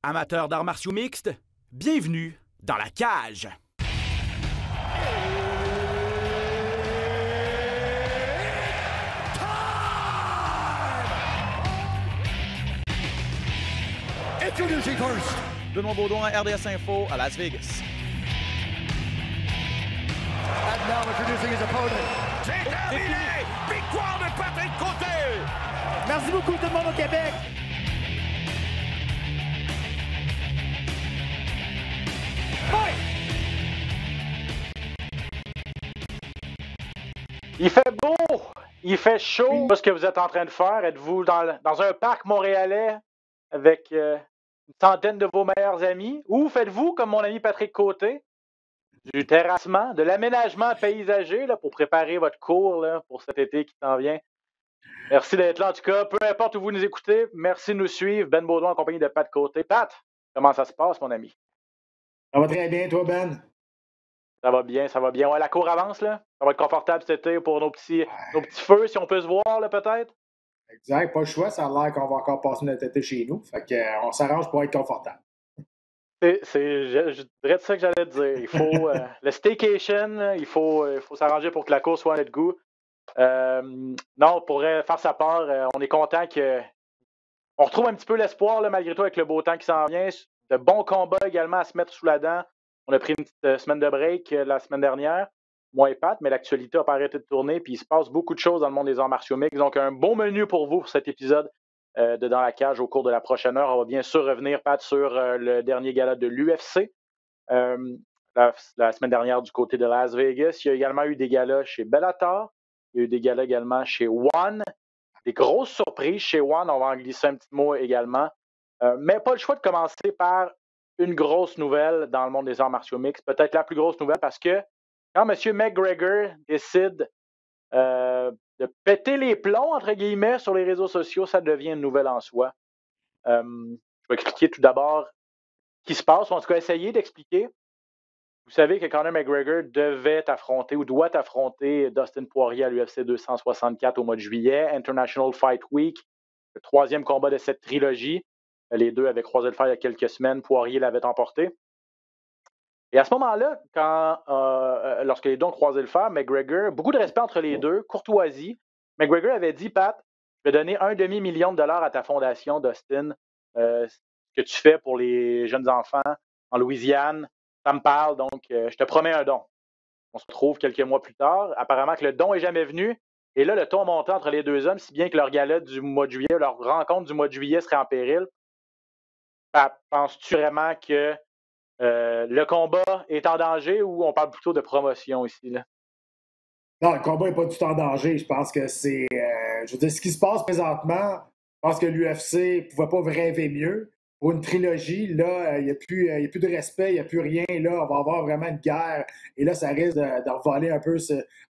Amateurs d'arts martiaux mixtes, bienvenue dans la cage. Introducing first, Benoît Baudouin, RDS Info à Las Vegas. and now introducing his opponent. C'est terminé! Victoire de Patrick Côté! Merci beaucoup tout le monde au Québec. Il fait beau, il fait chaud. Qu'est-ce que vous êtes en train de faire? Êtes-vous dans un parc montréalais avec une centaine de vos meilleurs amis? Ou faites-vous, comme mon ami Patrick Côté, du terrassement, de l'aménagement paysager là, pour préparer votre cours là, pour cet été qui s'en vient? Merci d'être là en tout cas. Peu importe où vous nous écoutez, merci de nous suivre. Ben Baudouin en compagnie de Pat Côté. Pat, comment ça se passe, mon ami? Ça va très bien, toi, Ben? Ça va bien, ça va bien. Ouais, la cour avance, là. Ça va être confortable cet été pour nos petits feux, si on peut se voir, là, peut-être. Exact, pas le choix. Ça a l'air qu'on va encore passer notre été chez nous. Fait qu'on s'arrange pour être confortable. Je dirais de ça que j'allais te dire. Il faut le staycation, là, il faut s'arranger pour que la cour soit à notre goût. Non, pour faire sa part, on est content on retrouve un petit peu l'espoir, là, malgré tout, avec le beau temps qui s'en vient. De bons combats également à se mettre sous la dent. On a pris une petite semaine de break la semaine dernière, moi et Pat, mais l'actualité n'a pas arrêté de tourner, puis il se passe beaucoup de choses dans le monde des arts martiaux mixtes. Donc, un bon menu pour vous pour cet épisode de Dans la cage au cours de la prochaine heure. On va bien sûr revenir, Pat, sur le dernier gala de l'UFC. La semaine dernière du côté de Las Vegas. Il y a également eu des galas chez Bellator. Il y a eu des galas également chez One. Des grosses surprises chez One. On va en glisser un petit mot également. Mais pas le choix de commencer par une grosse nouvelle dans le monde des arts martiaux mixtes. Peut-être la plus grosse nouvelle parce que quand M. McGregor décide de péter les plombs, entre guillemets, sur les réseaux sociaux, ça devient une nouvelle en soi. Je vais expliquer tout d'abord ce qui se passe, ou en tout cas essayer d'expliquer. Vous savez que Conor McGregor devait affronter ou doit affronter Dustin Poirier à l'UFC 264 au mois de juillet, International Fight Week, le troisième combat de cette trilogie. Les deux avaient croisé le fer il y a quelques semaines. Poirier l'avait emporté. Et à ce moment-là, lorsque les deux ont croisé le fer, McGregor, beaucoup de respect entre les deux, courtoisie. McGregor avait dit, Pat, je vais donner $1,5 million à ta fondation, Dustin, ce que tu fais pour les jeunes enfants en Louisiane. Ça me parle, donc je te promets un don. On se retrouve quelques mois plus tard. Apparemment que le don n'est jamais venu. Et là, le ton montait entre les deux hommes, si bien que leur gala du mois de juillet, leur rencontre du mois de juillet serait en péril. Penses-tu vraiment que le combat est en danger ou on parle plutôt de promotion ici? Là? Non, le combat n'est pas du tout en danger. Je pense que c'est... je veux dire, ce qui se passe présentement, je pense que l'UFC ne pouvait pas rêver mieux. Pour une trilogie, là, il n'y a plus de respect, il n'y a plus rien. Là, on va avoir vraiment une guerre. Et là, ça risque de revoler un peu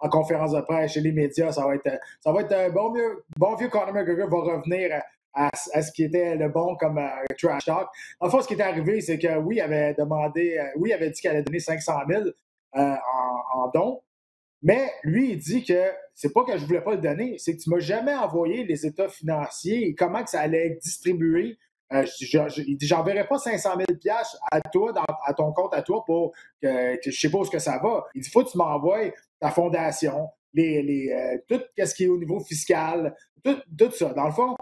en conférence de presse chez les médias. Ça va être un bon vieux Conor McGregor va revenir à ce qui était le bon comme trash talk. En fait, ce qui est arrivé, c'est que oui, il avait dit qu'elle allait donner 500 000 en dons. Mais lui, il dit que c'est pas que je voulais pas le donner, c'est que tu m'as jamais envoyé les états financiers et comment que ça allait être distribué. Il dit, j'enverrai pas 500 000 $ à toi, à ton compte à toi pour que je sais pas où ce que ça va. Il dit, faut que tu m'envoies ta fondation, tout ce qui est au niveau fiscal, tout ça. Dans le fond,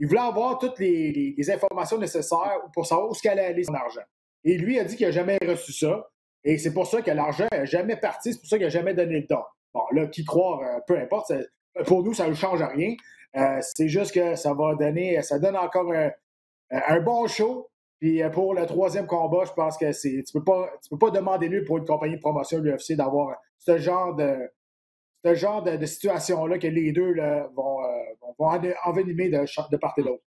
il voulait avoir toutes les informations nécessaires pour savoir où qu'allait aller son argent. Et lui a dit qu'il n'a jamais reçu ça. Et c'est pour ça que l'argent n'est jamais parti, c'est pour ça qu'il n'a jamais donné le don. Bon, là, qui croire, peu importe, pour nous, ça ne change rien. C'est juste que ça donne encore un bon show. Puis pour le troisième combat, je pense que tu peux pas demander mieux pour une compagnie de promotion de l'UFC d'avoir ce genre de situation-là que les deux là, vont envenimer de part et d'autre.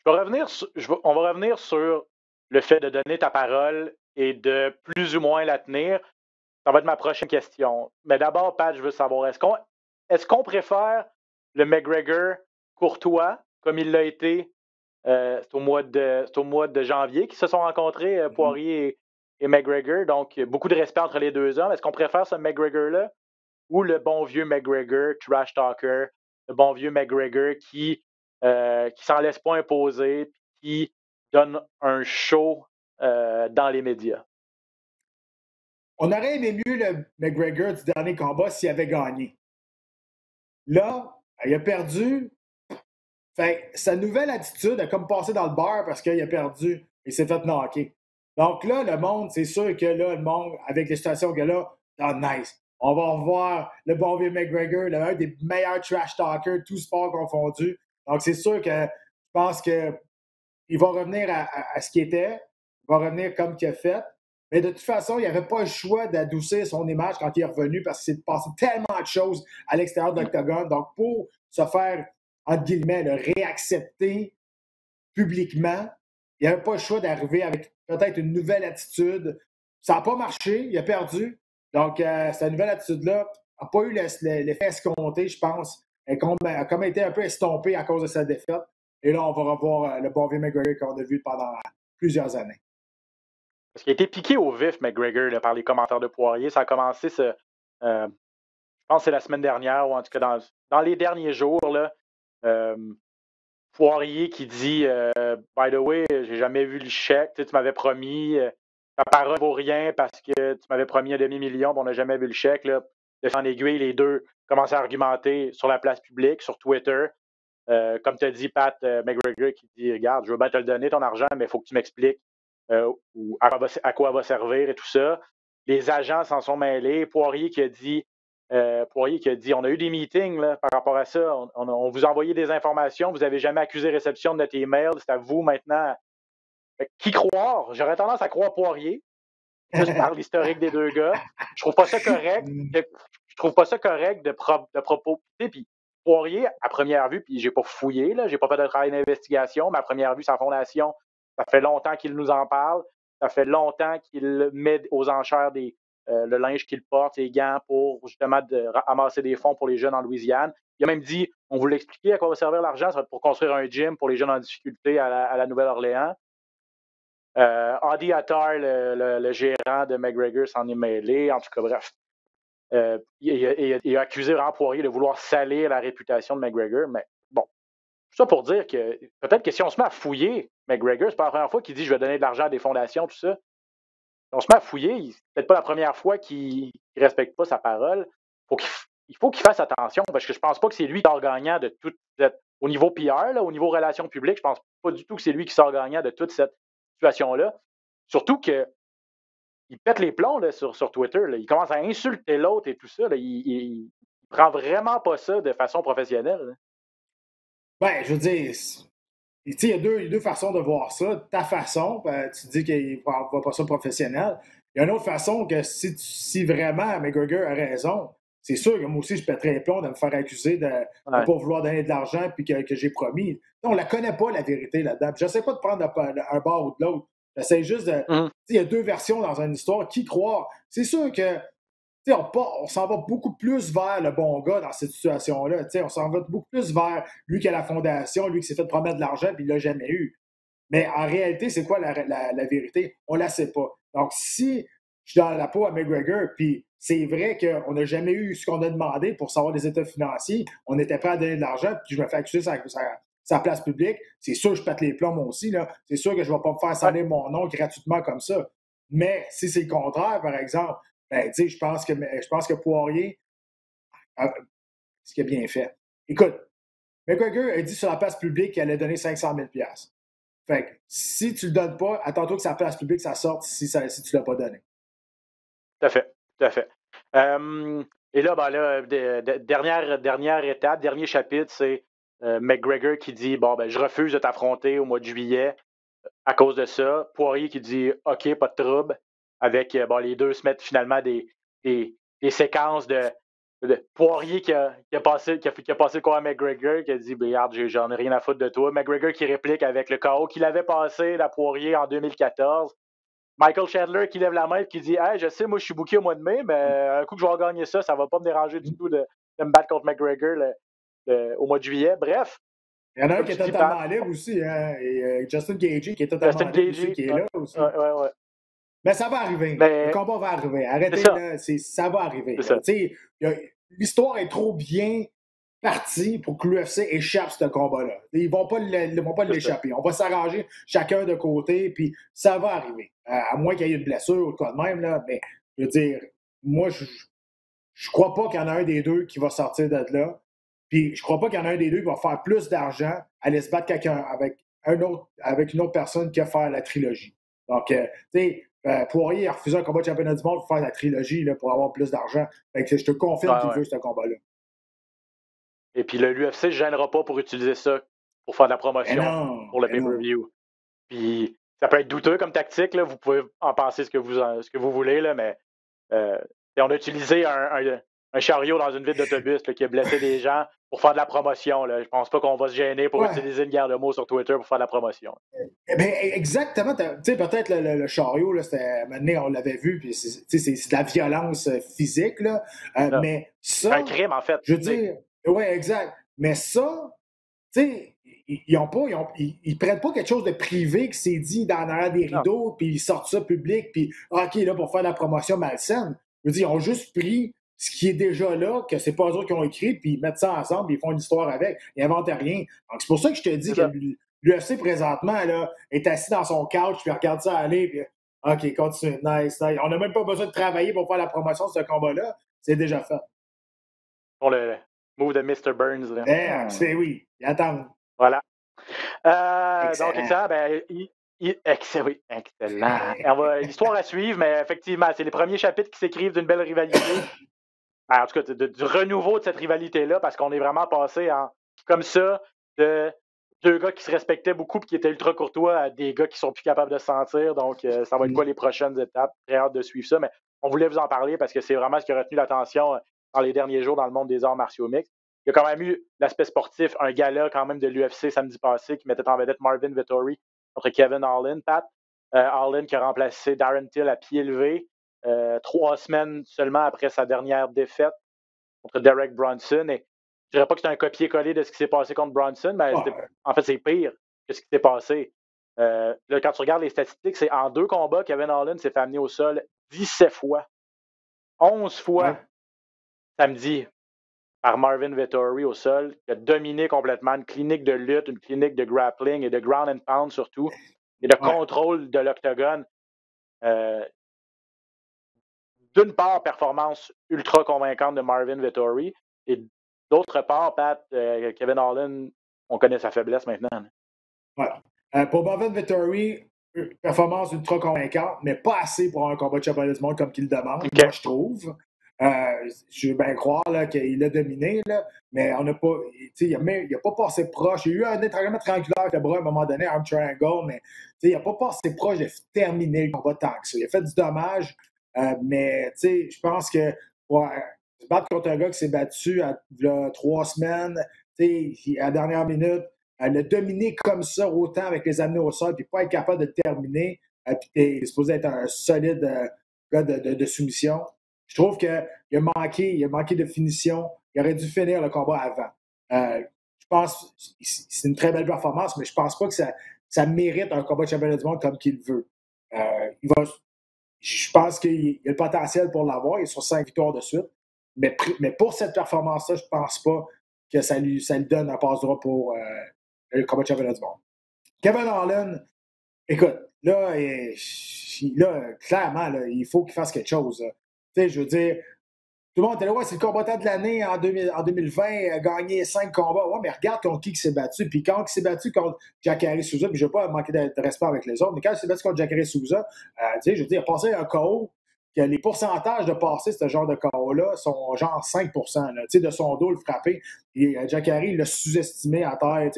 On va revenir sur le fait de donner ta parole et de plus ou moins la tenir. Ça va être ma prochaine question. Mais d'abord, Pat, je veux savoir, est-ce qu'on préfère le McGregor courtois, comme il l'a été c'est au mois de janvier qu'ils se sont rencontrés, Poirier et McGregor. Donc, beaucoup de respect entre les deux hommes. Est-ce qu'on préfère ce McGregor-là ou le bon vieux McGregor, trash talker, le bon vieux McGregor qui s'en laisse pas imposer, qui donne un show dans les médias. On aurait aimé mieux le McGregor du dernier combat s'il avait gagné. Là, il a perdu. Fait sa nouvelle attitude a comme passé dans le beurre parce qu'il a perdu et s'est fait knocker. Donc là, le monde, c'est sûr que là, le monde, avec les situations qu'il y a là, oh, nice. On va revoir le bon vieux McGregor, l'un des meilleurs trash talkers, tout sport confondu. Donc c'est sûr que je pense qu'il va revenir à ce qu'il était. Il va revenir comme qu'il a fait. Mais de toute façon, il n'avait pas le choix d'adoucir son image quand il est revenu parce qu'il s'est passé tellement de choses à l'extérieur de l'octogone. Donc, pour se faire, entre guillemets, le réaccepter publiquement, il n'avait pas le choix d'arriver avec peut-être une nouvelle attitude. Ça n'a pas marché, il a perdu. Donc, cette nouvelle attitude-là n'a pas eu l'effet escompté, je pense. Elle a comme été un peu estompée à cause de sa défaite. Et là, on va revoir le bon vieux McGregor qu'on a vu pendant plusieurs années. Parce qu'il a été piqué au vif, McGregor, là, par les commentaires de Poirier. Ça a commencé, je pense que c'est la semaine dernière, ou en tout cas dans les derniers jours. Là, Poirier qui dit by the way, j'ai jamais vu le chèque, tu m'avais promis, ta parole vaut rien parce que tu m'avais promis 500 000, on n'a jamais vu le chèque. Là. De fil en aiguille, les deux commencent à argumenter sur la place publique, sur Twitter. Comme tu as dit, Pat, McGregor qui dit regarde, je veux bien te le donner, ton argent, mais il faut que tu m'expliques ou à quoi va servir et tout ça. Les agents s'en sont mêlés. Poirier qui a dit on a eu des meetings là, par rapport à ça. On vous a envoyé des informations. Vous n'avez jamais accusé réception de notre email. C'est à vous maintenant. Qui croire? J'aurais tendance à croire Poirier. Juste par l'historique des deux gars. Je trouve pas ça correct. Je trouve pas ça correct de propos. Puis Poirier, à première vue, puis j'ai pas fouillé, là, j'ai pas fait de travail d'investigation, mais à première vue, sa fondation, ça fait longtemps qu'il nous en parle. Ça fait longtemps qu'il met aux enchères le linge qu'il porte, ses gants, pour justement amasser des fonds pour les jeunes en Louisiane. Il a même dit, on vous l'expliquait à quoi va servir l'argent, ça va être pour construire un gym pour les jeunes en difficulté à la Nouvelle-Orléans. Adi Attar, le gérant de McGregor, s'en est mêlé. En tout cas, bref. Il a accusé vraiment Poirier de vouloir salir la réputation de McGregor, mais bon. Ça pour dire que peut-être que si on se met à fouiller McGregor, c'est pas la première fois qu'il dit je vais donner de l'argent à des fondations, tout ça. Si on se met à fouiller, c'est peut-être pas la première fois qu'il ne respecte pas sa parole. Il faut qu'il fasse attention parce que je pense pas que c'est lui qui sort gagnant de toute cette. Au niveau PR, là, au niveau relations publiques, je pense pas du tout que c'est lui qui sort gagnant de toute cette situation-là. Surtout que il pète les plombs là, sur Twitter. Là. Il commence à insulter l'autre et tout ça. Là. Il prend vraiment pas ça de façon professionnelle. Là. Ben, je veux dire, il y a deux façons de voir ça. Ta façon, tu dis qu'il ne voit pas ça professionnel. Il y a une autre façon que si vraiment McGregor a raison, c'est sûr que moi aussi, je pèterais les plombs de me faire accuser de ne pas vouloir donner de l'argent puis que j'ai promis. On ne la connaît pas, la vérité, là-dedans. Je n'essaie pas de prendre un bord ou de l'autre. J'essaie juste de... Il y a deux versions dans une histoire. Qui croire? C'est sûr que on s'en va beaucoup plus vers le bon gars dans cette situation-là. On s'en va beaucoup plus vers lui qui a la fondation, lui qui s'est fait promettre de l'argent puis il ne l'a jamais eu. Mais en réalité, c'est quoi la vérité? On ne la sait pas. Donc, si je suis dans la peau à McGregor, puis c'est vrai qu'on n'a jamais eu ce qu'on a demandé pour savoir les états financiers, on n'était pas à donner de l'argent, puis je me fais accuser sa place publique, c'est sûr que je pète les plombs moi aussi. Là. C'est sûr que je ne vais pas me faire salir mon nom gratuitement comme ça. Mais si c'est le contraire, par exemple, ben, je pense que Poirier, ce qu'il a bien fait. Écoute, McGregor a dit sur la place publique qu'il allait donner 500 000 $. Fait que si tu ne le donnes pas, attends-toi que sa place publique, ça sorte si tu ne l'as pas donné. Tout à fait. Tout à fait. Et là, dernière étape, dernier chapitre, c'est McGregor qui dit je refuse de t'affronter au mois de juillet à cause de ça. Poirier qui dit OK, pas de trouble. Avec les deux se mettent finalement des séquences de Poirier qui a passé le quoi à McGregor, qui a dit regarde, j'en ai rien à foutre de toi. McGregor qui réplique avec le chaos qu'il avait passé à Poirier en 2014. Michael Chandler qui lève la main et qui dit hey, je sais, moi je suis booké au mois de mai, mais un coup que je vais gagner ça va pas me déranger du tout de me battre contre McGregor au mois de juillet. Bref. Il y en a un qui est totalement libre aussi, hein, et Justin Gaethje qui est totalement libre aussi, qui est là aussi. Ouais. Mais ça va arriver. Le combat va arriver. Arrêtez, ça va arriver. L'histoire est trop bien parti pour que l'UFC échappe ce combat-là. Ils vont pas l'échapper. On va s'arranger chacun de côté, puis ça va arriver. À moins qu'il y ait une blessure ou quoi de même, là, mais je veux dire, moi, je crois pas qu'il y en a un des deux qui va sortir de là. Puis je crois pas qu'il y en a un des deux qui va faire plus d'argent à aller se battre avec une autre personne qui va faire la trilogie. Donc, tu sais, Poirier a refusé un combat de championnat du monde pour faire la trilogie là, pour avoir plus d'argent. Fait que je te confirme qu'il veut ce combat-là. Et puis l'UFC ne gênera pas pour utiliser ça pour faire de la promotion pour le pay-per-view. Puis ça peut être douteux comme tactique, là. Vous pouvez en penser ce que vous voulez, là, mais on a utilisé un chariot dans une ville d'autobus là, qui a blessé des gens pour faire de la promotion. Là. Je pense pas qu'on va se gêner pour utiliser une guerre de mots sur Twitter pour faire de la promotion. Ben, exactement. Tu sais, peut-être le chariot, là, maintenant, on l'avait vu, puis c'est de la violence physique, là. Mais ça... Un crime, en fait. Je veux dire... Oui, exact. Mais ça, tu sais, ils prennent pas quelque chose de privé qui s'est dit dans l'arrière des rideaux, puis ils sortent ça public, puis OK, là, pour faire de la promotion malsaine. Je veux dire, ils ont juste pris ce qui est déjà là, que c'est pas eux qui ont écrit, puis ils mettent ça ensemble, puis ils font une histoire avec. Ils n'inventent rien. Donc, c'est pour ça que je te dis que l'UFC, présentement, là, est assis dans son couch, puis regarde ça aller, puis OK, continue. Nice. On n'a même pas besoin de travailler pour faire la promotion de ce combat-là. C'est déjà fait. Pour le move de Mr. Burns. Là. Oui, ils attendent. Voilà. Donc, excellent. Excellent. Histoire à suivre, mais effectivement, c'est les premiers chapitres qui s'écrivent d'une belle rivalité. En tout cas, du renouveau de cette rivalité-là, parce qu'on est vraiment passé comme ça de deux gars qui se respectaient beaucoup et qui étaient ultra courtois à des gars qui sont plus capables de se sentir. Donc, ça va être quoi les prochaines étapes? Très hâte de suivre ça, mais on voulait vous en parler parce que c'est vraiment ce qui a retenu l'attention dans les derniers jours dans le monde des arts martiaux mixtes. Il y a quand même eu l'aspect sportif, un gala quand même de l'UFC samedi passé qui mettait en vedette Marvin Vettori contre Kevin Holland. Pat Holland qui a remplacé Darren Till à pied levé 3 semaines seulement après sa dernière défaite contre Derek Brunson. Et je dirais pas que c'est un copier-coller de ce qui s'est passé contre Brunson, mais en fait, c'est pire que ce qui s'est passé. Là, quand tu regardes les statistiques, c'est en 2 combats, Kevin Holland s'est fait amener au sol 17 fois. 11 fois samedi par Marvin Vettori au sol, qui a dominé complètement une clinique de lutte, une clinique de grappling et de ground and pound surtout, et de contrôle de l'octogone. D'une part, performance ultra convaincante de Marvin Vettori, et d'autre part, Pat, Kevin Holland, on connaît sa faiblesse maintenant. Pour Marvin Vettori, performance ultra convaincante, mais pas assez pour un combat de championnat du monde comme qu'il demande, moi je trouve. Je veux bien croire là, qu'il a dominé, là, mais on n'a pas. Il n'a pas passé proche. Il y a eu un étranglement triangulaire avec le bras à un moment donné, arm triangle, mais il n'a pas passé proche de terminer le combat tant que ça. Il a fait du dommage, mais je pense que se battre contre un gars qui s'est battu il y a 3 semaines, à la dernière minute, le dominer comme ça, autant avec les amener au sol, puis pas être capable de terminer, puis tu es supposé être un solide gars de soumission. Je trouve qu'il a manqué de finition. Il aurait dû finir le combat avant. Je pense que c'est une très belle performance, mais je pense pas que ça mérite un combat de championnat du monde comme qu'il veut. Je pense qu'il a le potentiel pour l'avoir. Il est sur 5 victoires de suite. Mais pour cette performance-là, je pense pas que ça lui donne un passe-droit pour le combat de championnat du monde. Kevin Holland, écoute, là, clairement, là, il faut qu'il fasse quelque chose. Je veux dire, tout le monde était là, c'est le combattant de l'année en 2020, il a gagné 5 combats. Ouais, mais regarde contre qui s'est battu. Puis quand il s'est battu contre Jacare Souza, puis je ne veux pas manquer de respect avec les autres, mais quand il s'est battu contre Jacare Souza, je veux dire, il a passé un KO, que les pourcentages de passer ce genre de KO-là sont genre 5%. Là, de son dos, le frapper. Et Jacare, il l'a sous-estimé à terre.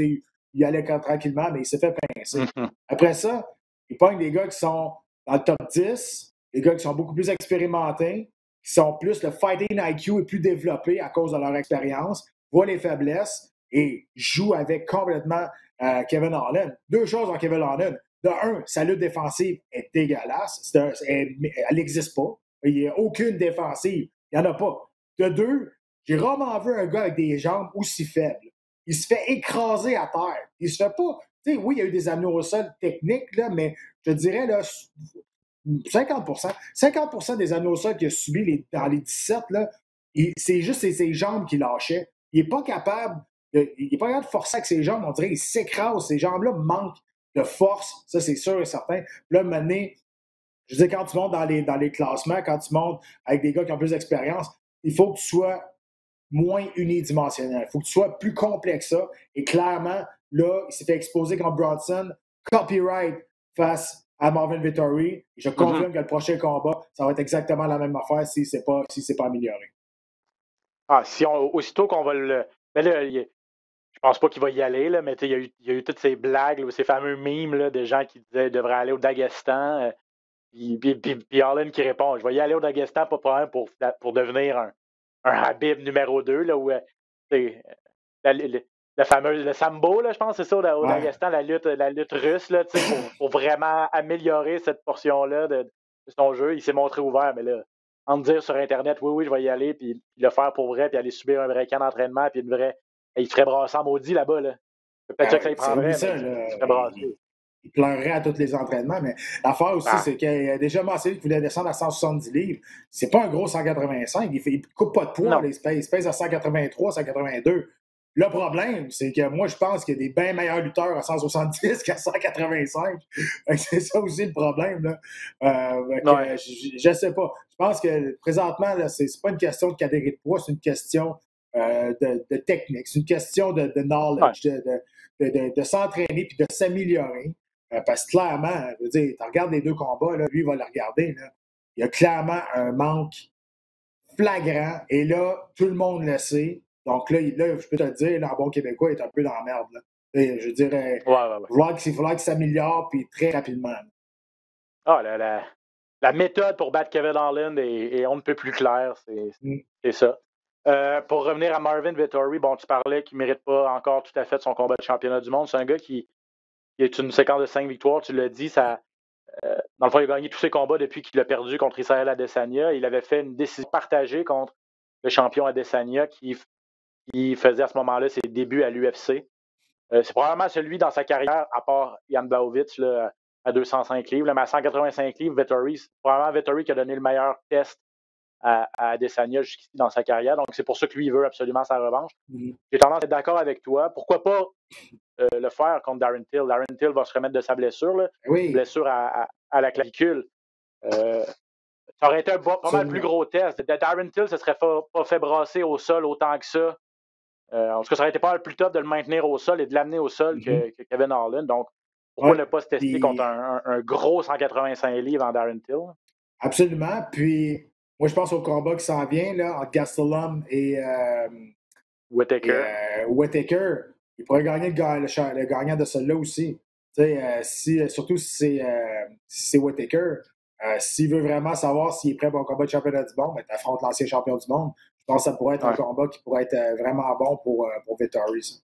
Il allait tranquillement, mais il s'est fait pincer. Après ça, il pogne des gars qui sont dans le top 10, des gars qui sont beaucoup plus expérimentés, qui sont plus, le fighting IQ est plus développé à cause de leur expérience, voient les faiblesses et jouent avec complètement Kevin Holland. 2 choses en Kevin Holland. De 1, sa lutte défensive est dégueulasse. Elle n'existe pas. Il n'y a aucune défensive. Il n'y en a pas. De 2, j'ai rarement vu un gars avec des jambes aussi faibles. Il se fait écraser à terre. Il se fait pas... oui, il y a eu des amenés au sol techniques, là, mais je dirais, là, 50% des amenés au sol qu'il a subis dans les 17, là, c'est juste ses jambes qui lâchaient. il n'est pas capable de forcer avec ses jambes. On dirait qu'il s'écrase. Ses jambes-là manquent de force. Ça, c'est sûr et certain. Là, à un moment donné, je veux dire, quand tu montes dans les classements, quand tu montes avec des gars qui ont plus d'expérience, il faut que tu sois moins unidimensionnel. Il faut que tu sois plus complexe que ça. Et clairement, là, il s'est fait exposer contre Bronson. Copyright face à Marvin Vettori. Je confirme que le prochain combat, ça va être exactement la même affaire si c'est pas amélioré. Aussitôt qu'on va le... Mais là, je pense pas qu'il va y aller, là, mais il y a eu toutes ces blagues, là, ces fameux memes là, de gens qui disaient qu'il devrait aller au Daghestan. Puis Allen qui répond, je vais y aller au Daghestan, pas de problème, pour devenir un Habib numéro 2, là, où la fameuse, le sambo, là, je pense, c'est ça, au Daghestan, la lutte russe, là, pour vraiment améliorer cette portion-là de son jeu. Il s'est montré ouvert, mais là, en me dire sur Internet, oui, je vais y aller, puis le faire pour vrai, puis aller subir un vrai camp d'entraînement, puis il se ferait brasser en maudit là-bas, là. Peut-être que ça y prendrait, mais il se ferait brasser. Il pleurerait à tous les entraînements, mais l'affaire aussi, c'est qu'il a déjà mentionné qu'il voulait descendre à 170 livres. C'est pas un gros 185. Il ne coupe pas de poids. Là, il se pèse à 183, 182. Le problème, c'est que moi, je pense qu'il y a des bien meilleurs lutteurs à 170 qu'à 185. C'est ça aussi le problème. Là. Je ne sais pas. Je pense que présentement, là, c'est pas une question de catégorie de poids, c'est une question de technique. C'est une question de knowledge, de s'entraîner puis de s'améliorer. Parce que clairement, je veux dire, tu regardes les deux combats, là, lui, il va le regarder. Là. Il y a clairement un manque flagrant. Et là, tout le monde le sait. Donc là, je peux te le dire, là, en bon québécois, il est un peu dans la merde. Là. Et, je dirais, il va falloir qu'il s'améliore puis très rapidement. La méthode pour battre Kevin Holland est on ne peut plus clair. C'est ça. Pour revenir à Marvin Vettori, bon, tu parlais qu'il ne mérite pas encore tout à fait son combat de championnat du monde. C'est un gars qui est une séquence de 5 victoires, tu l'as dit. Dans le fond, il a gagné tous ses combats depuis qu'il a perdu contre Israël Adesanya. Il avait fait une décision partagée contre le champion Adesanya qui faisait à ce moment-là ses débuts à l'UFC. C'est probablement celui dans sa carrière, à part Jan Blachowicz là, à 205 livres, là, mais à 185 livres, Vettori, c'est probablement Vettori qui a donné le meilleur test à Adesanya jusqu'ici dans sa carrière. Donc, c'est pour ça que lui, il veut absolument sa revanche. J'ai tendance à être d'accord avec toi. Pourquoi pas le faire contre Darren Till? Darren Till va se remettre de sa blessure, là, blessure à la clavicule. Ça aurait été pas mal plus gros test. Darren Till, ça ne serait pas fait brasser au sol autant que ça. En tout cas, ça aurait été pas mal plus top de le maintenir au sol et de l'amener au sol que Kevin Holland. Donc, pourquoi ne pas se tester contre un gros 185 livres en Darren Till? Absolument. Puis, moi, je pense au combat qui s'en vient là, entre Gastelum et Whittaker. Il pourrait gagner le gagnant de celui-là aussi. Surtout si c'est Whittaker. S'il veut vraiment savoir s'il est prêt pour un combat de championnat du monde, tu affrontes l'ancien champion du monde. Je pense que ça pourrait être un combat qui pourrait être vraiment bon pour Vettori.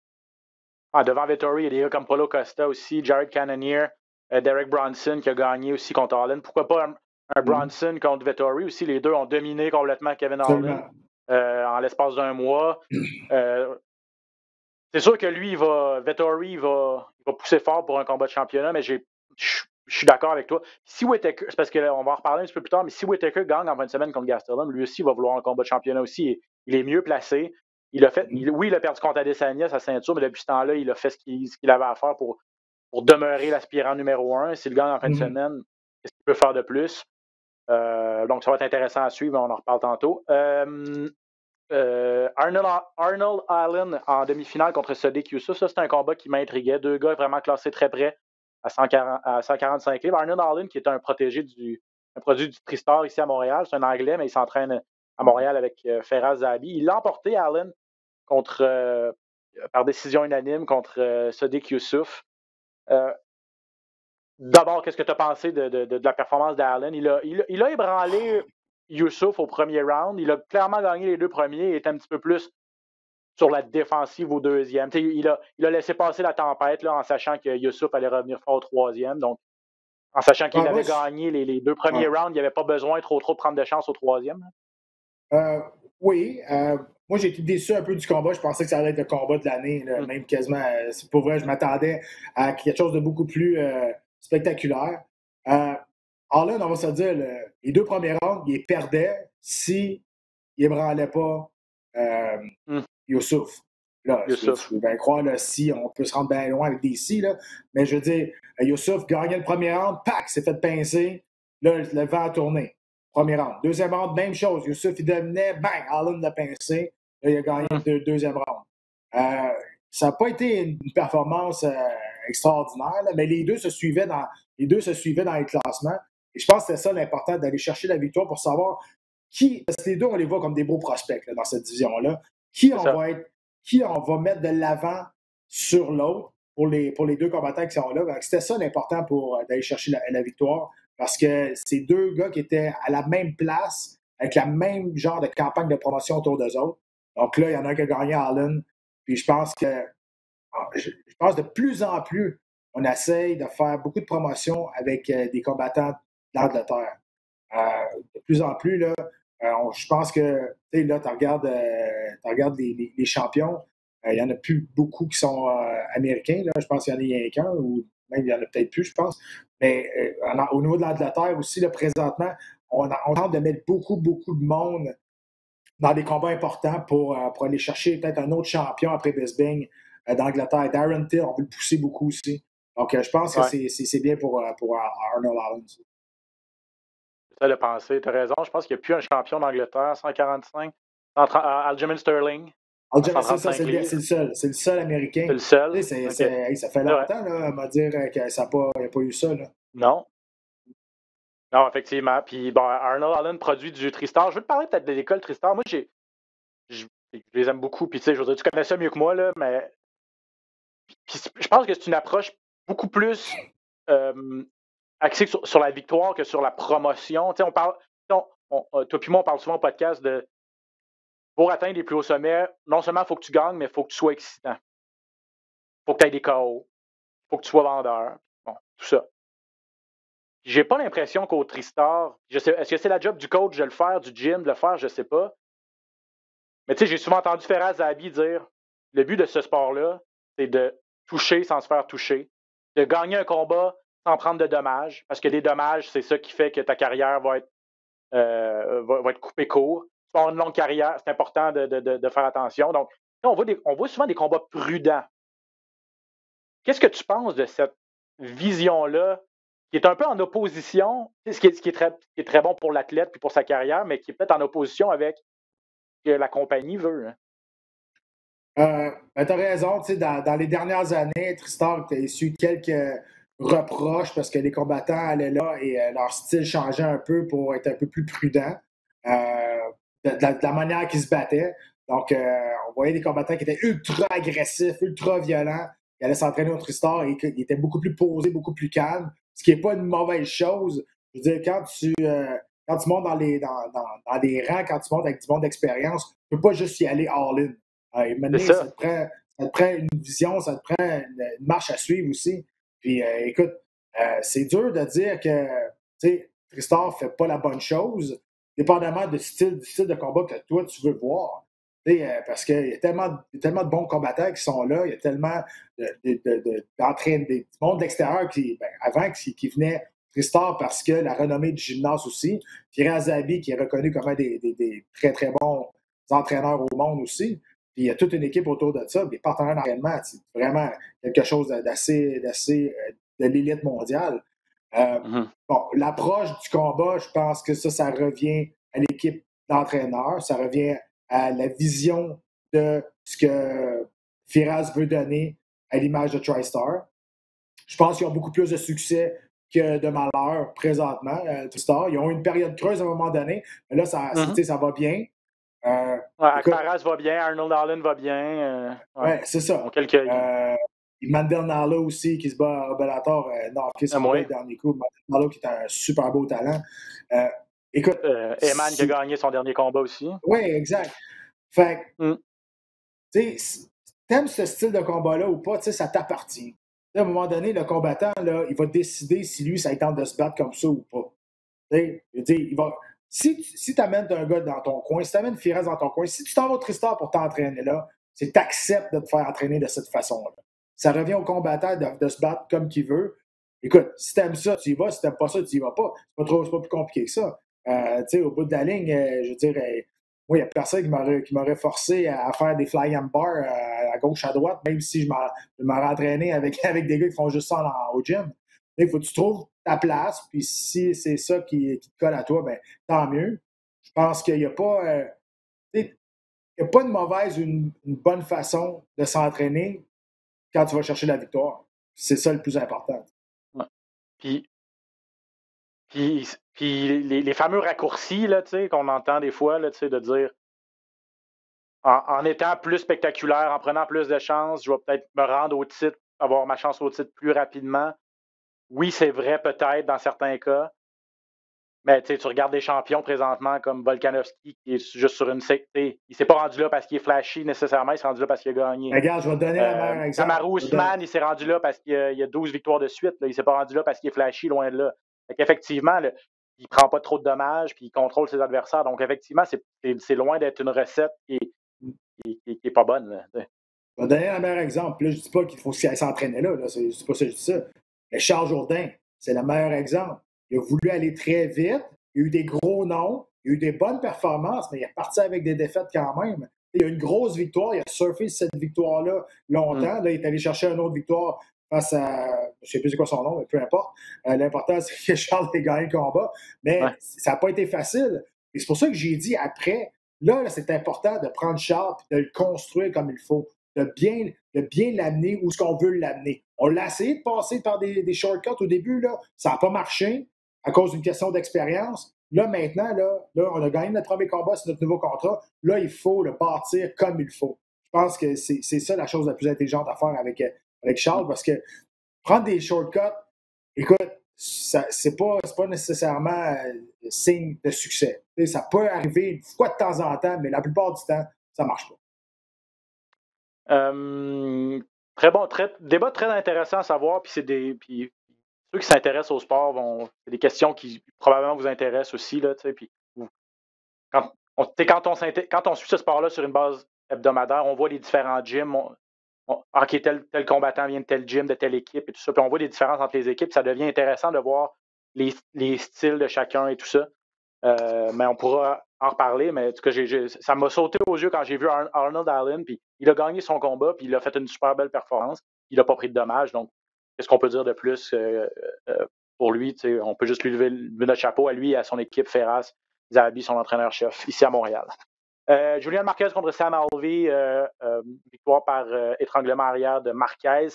Devant Vettori, il y a des gars comme Paulo Costa aussi, Jared Cannonier, Derek Bronson qui a gagné aussi contre Holland. Pourquoi pas un Bronson contre Vettori aussi? Les deux ont dominé complètement Kevin Holland en l'espace d'un mois. C'est sûr que lui, Vettori va pousser fort pour un combat de championnat, mais je suis d'accord avec toi. Si Whittaker, c'est parce qu'on va en reparler un petit peu plus tard, mais si Whittaker gagne en fin de semaine contre Gastelum, lui aussi va vouloir un combat de championnat aussi. Il est mieux placé. Il a perdu contre Adesanya, sa ceinture, mais depuis ce temps-là, il a fait ce qu'il avait à faire pour demeurer l'aspirant numéro 1. S'il gagne en fin de semaine, qu'est-ce qu'il peut faire de plus? Donc, ça va être intéressant à suivre, on en reparle tantôt. Arnold Allen en demi-finale contre Sodiq Yusuff, ça, c'est un combat qui m'intriguait. Deux gars vraiment classés très près à 145 livres. Arnold Allen, qui est un produit du Tristar ici à Montréal, c'est un Anglais, mais il s'entraîne à Montréal avec Ferraz Zahabi. Il l'a emporté, Allen, par décision unanime contre Sodiq Yusuff. D'abord, qu'est-ce que tu as pensé de la performance d'Allen? Il a ébranlé Yusuff au premier round. Il a clairement gagné les deux premiers et est un petit peu plus sur la défensive au deuxième. Il a laissé passer la tempête là, en sachant que Yusuff allait revenir fort au troisième. Donc, en sachant qu'il avait gagné les deux premiers rounds, il n'y avait pas besoin trop de prendre de chance au troisième. Oui. Moi, j'ai été déçu un peu du combat. Je pensais que ça allait être le combat de l'année. Même quasiment, c'est pour vrai, je m'attendais à quelque chose de beaucoup plus spectaculaire. Holland, on va se dire, les deux premiers rounds, il perdait si il ébranlait pas Youssouf. Là, Youssouf. je veux bien croire, là, si on peut se rendre bien loin avec DC, là, mais je veux dire, Youssouf gagnait le premier round, pac, s'est fait pincer, là, le vent a tourné. Premier round. Deuxième round, même chose. Youssouf, il dominait, bang, Allen l'a pincé, là, il a gagné le deuxième round. Ça n'a pas été une performance extraordinaire, là, mais les deux se suivaient dans les classements. Et je pense que c'était ça l'important, d'aller chercher la victoire pour savoir qui, parce que les deux, on les voit comme des beaux prospects là, dans cette division-là, qui on va mettre de l'avant sur l'autre pour les deux combattants qui sont là. Donc, c'était ça l'important pour d'aller chercher la victoire, parce que c'est deux gars qui étaient à la même place, avec la même genre de campagne de promotion autour d'eux autres. Donc là, il y en a un qui a gagné Allen. Puis je pense de plus en plus, on essaye de faire beaucoup de promotions avec des combattants d'Angleterre. De plus en plus, là, je pense que, tu sais, là, tu regardes les champions, il n'y en a plus beaucoup qui sont américains. Là. Je pense qu'il y en a qu'un, ou même il y en a peut-être plus, je pense. Mais au niveau de l'Angleterre aussi, là, présentement, on tente de mettre beaucoup de monde dans des combats importants pour aller chercher peut-être un autre champion après Bisping d'Angleterre. Darren Till, on veut le pousser beaucoup aussi. Donc, je pense que c'est bien pour Arnold Allen. C'est ça le penser. Tu as raison. Je pense qu'il n'y a plus un champion d'Angleterre, 145. Aljamain Sterling. Aljamain, c'est le seul. C'est le seul Américain. C'est le seul. Okay. Ça fait longtemps, là, à me dire qu'il n'y a pas eu ça. Là. Non. Non, effectivement. Puis, bon, Arnold Allen produit du Tristar. Je veux te parler peut-être de l'école Tristar. Moi, je les aime beaucoup. Puis, tu sais, je veux dire, tu connais ça mieux que moi, là, mais puis, je pense que c'est une approche beaucoup plus axée sur la victoire que sur la promotion. Tu sais, on parle, toi puis moi, on parle souvent au podcast de pour atteindre les plus hauts sommets, non seulement il faut que tu gagnes, mais il faut que tu sois excitant. Il faut que tu aies des KO. Il faut que tu sois vendeur. Bon, tout ça. J'ai pas l'impression qu'au Tristar, est-ce que c'est la job du coach de le faire, du gym de le faire, je sais pas. Mais tu sais, j'ai souvent entendu Firas Zahabi dire le but de ce sport-là, c'est de toucher sans se faire toucher, de gagner un combat sans prendre de dommages, parce que les dommages, c'est ça qui fait que ta carrière va être coupée court. Tu vas avoir une longue carrière, c'est important de faire attention. Donc, on voit souvent des combats prudents. Qu'est-ce que tu penses de cette vision-là, qui est un peu en opposition, ce qui est très bon pour l'athlète et pour sa carrière, mais qui est peut-être en opposition avec ce que la compagnie veut? Hein? Tu as raison. Dans les dernières années, Tristar a su quelques reproches parce que les combattants allaient là et leur style changeait un peu pour être un peu plus prudent de la manière qu'ils se battaient. Donc, on voyait des combattants qui étaient ultra agressifs, ultra violents. Ils allaient s'entraîner au Tristar et ils étaient beaucoup plus posés, beaucoup plus calmes. Ce qui n'est pas une mauvaise chose. Je veux dire, quand tu montes dans les rangs, quand tu montes avec du monde d'expérience, tu ne peux pas juste y aller all-in. Maintenant, ça te prend une vision, ça te prend une marche à suivre aussi. Puis, écoute, c'est dur de dire que Tristar ne fait pas la bonne chose, dépendamment du style de combat que toi, tu veux voir. Parce qu'il y a tellement de bons combattants qui sont là, il y a tellement du monde d'extérieur avant qui venait Tristar parce que la renommée du gymnase aussi. Firas Zahabi qui est reconnu comme un des très, très bons entraîneurs au monde aussi. Puis il y a toute une équipe autour de ça, des partenaires d'entraînement. C'est vraiment quelque chose d'assez de l'élite mondiale. Bon, l'approche du combat, je pense que ça revient à l'équipe d'entraîneurs, ça revient à la vision de ce que Firas veut donner à l'image de TriStar. Je pense qu'ils ont beaucoup plus de succès que de malheur présentement, TriStar. Ils ont eu une période creuse à un moment donné, mais là, ça va bien. Firas va bien, Arnold Allen va bien. C'est ça. Mandel Nalla aussi, qui se bat à Bellator, le dernier coup. Mandel Nalla qui est un super beau talent. Écoute, Eman qui a gagné son dernier combat aussi. Oui, exact. Fait tu sais, t'aimes ce style de combat-là ou pas, ça t'appartient. À un moment donné, le combattant, là, il va décider si lui, ça tente de se battre comme ça ou pas. Si tu amènes un gars dans ton coin, si tu amènes Firas dans ton coin, si tu t'en vas au Tristar pour t'entraîner là, c'est que tu acceptes de te faire entraîner de cette façon-là. Ça revient au combattant de se battre comme qu'il veut. Écoute, si tu aimes ça, tu y vas. Si tu n'aimes pas ça, tu y vas pas. C'est pas plus compliqué que ça. Au bout de la ligne, je veux dire, Moi, il n'y a personne qui m'aurait forcé à faire des fly and bar à gauche, à droite, même si je m'aurais entraîné avec des gars qui font juste ça au gym. Il faut que tu trouves ta place, puis si c'est ça qui te colle à toi, ben tant mieux. Je pense qu'il n'y a pas... il n'y a pas une mauvaise ou une bonne façon de s'entraîner quand tu vas chercher la victoire. C'est ça le plus important. Ouais. Puis les fameux raccourcis là, qu'on entend des fois, là, de dire en étant plus spectaculaire, en prenant plus de chances, je vais peut-être me rendre au titre, avoir ma chance au titre plus rapidement. Oui, c'est vrai peut-être dans certains cas. Mais tu regardes des champions présentement comme Volkanovski qui est juste sur une sectée. Il s'est pas rendu là parce qu'il est flashy nécessairement, il s'est rendu là parce qu'il a gagné. Regarde, je vais te donner le meilleur exemple. Kamaru Usman, il s'est rendu là parce qu'il y a 12 victoires de suite. Là. Il s'est pas rendu là parce qu'il est flashy, loin de là. Fait qu'effectivement, il prend pas trop de dommages puis il contrôle ses adversaires. Donc effectivement, c'est loin d'être une recette qui est pas bonne. Là. Je vais te donner le meilleur exemple. Là, je dis pas qu'il faut s'entraîner là. C'est pas ça que je dis ça. Mais Charles Jourdain, c'est le meilleur exemple. Il a voulu aller très vite. Il y a eu des gros noms. Il y a eu des bonnes performances, mais il est parti avec des défaites quand même. Il y a eu une grosse victoire. Il a surfé cette victoire-là longtemps. Là, il est allé chercher une autre victoire face à... Je ne sais plus c'est quoi son nom, mais peu importe. L'important, c'est que Charles ait gagné le combat. Mais ça n'a pas été facile. Et c'est pour ça que j'ai dit après, là c'est important de prendre Charles et de le construire comme il faut. De bien l'amener où est-ce qu'on veut l'amener. On l'a essayé de passer par des shortcuts au début. Là. Ça n'a pas marché à cause d'une question d'expérience. Là, maintenant, là, on a gagné notre premier combat, c'est notre nouveau contrat. Là, il faut le bâtir comme il faut. Je pense que c'est ça la chose la plus intelligente à faire avec Charles, parce que prendre des shortcuts, écoute, c'est pas nécessairement signe de succès. Ça peut arriver une fois de temps en temps, mais la plupart du temps, ça marche pas. Très bon, débat très intéressant à savoir, puis ceux qui s'intéressent au sport c'est des questions qui probablement vous intéressent aussi, là, puis quand on suit ce sport-là sur une base hebdomadaire, on voit les différents gyms, OK, tel combattant vient de tel gym, de telle équipe et tout ça, puis on voit les différences entre les équipes, ça devient intéressant de voir les styles de chacun et tout ça. Mais on pourra en reparler, mais en tout cas, ça m'a sauté aux yeux quand j'ai vu Arnold Allen, puis il a gagné son combat, puis il a fait une super belle performance. Il n'a pas pris de dommages, donc qu'est-ce qu'on peut dire de plus pour lui? On peut juste lui lever notre chapeau à lui et à son équipe Ferraz Zahabi, son entraîneur-chef, ici à Montréal. Julian Marquez contre Sam Alvey, victoire par étranglement arrière de Marquez.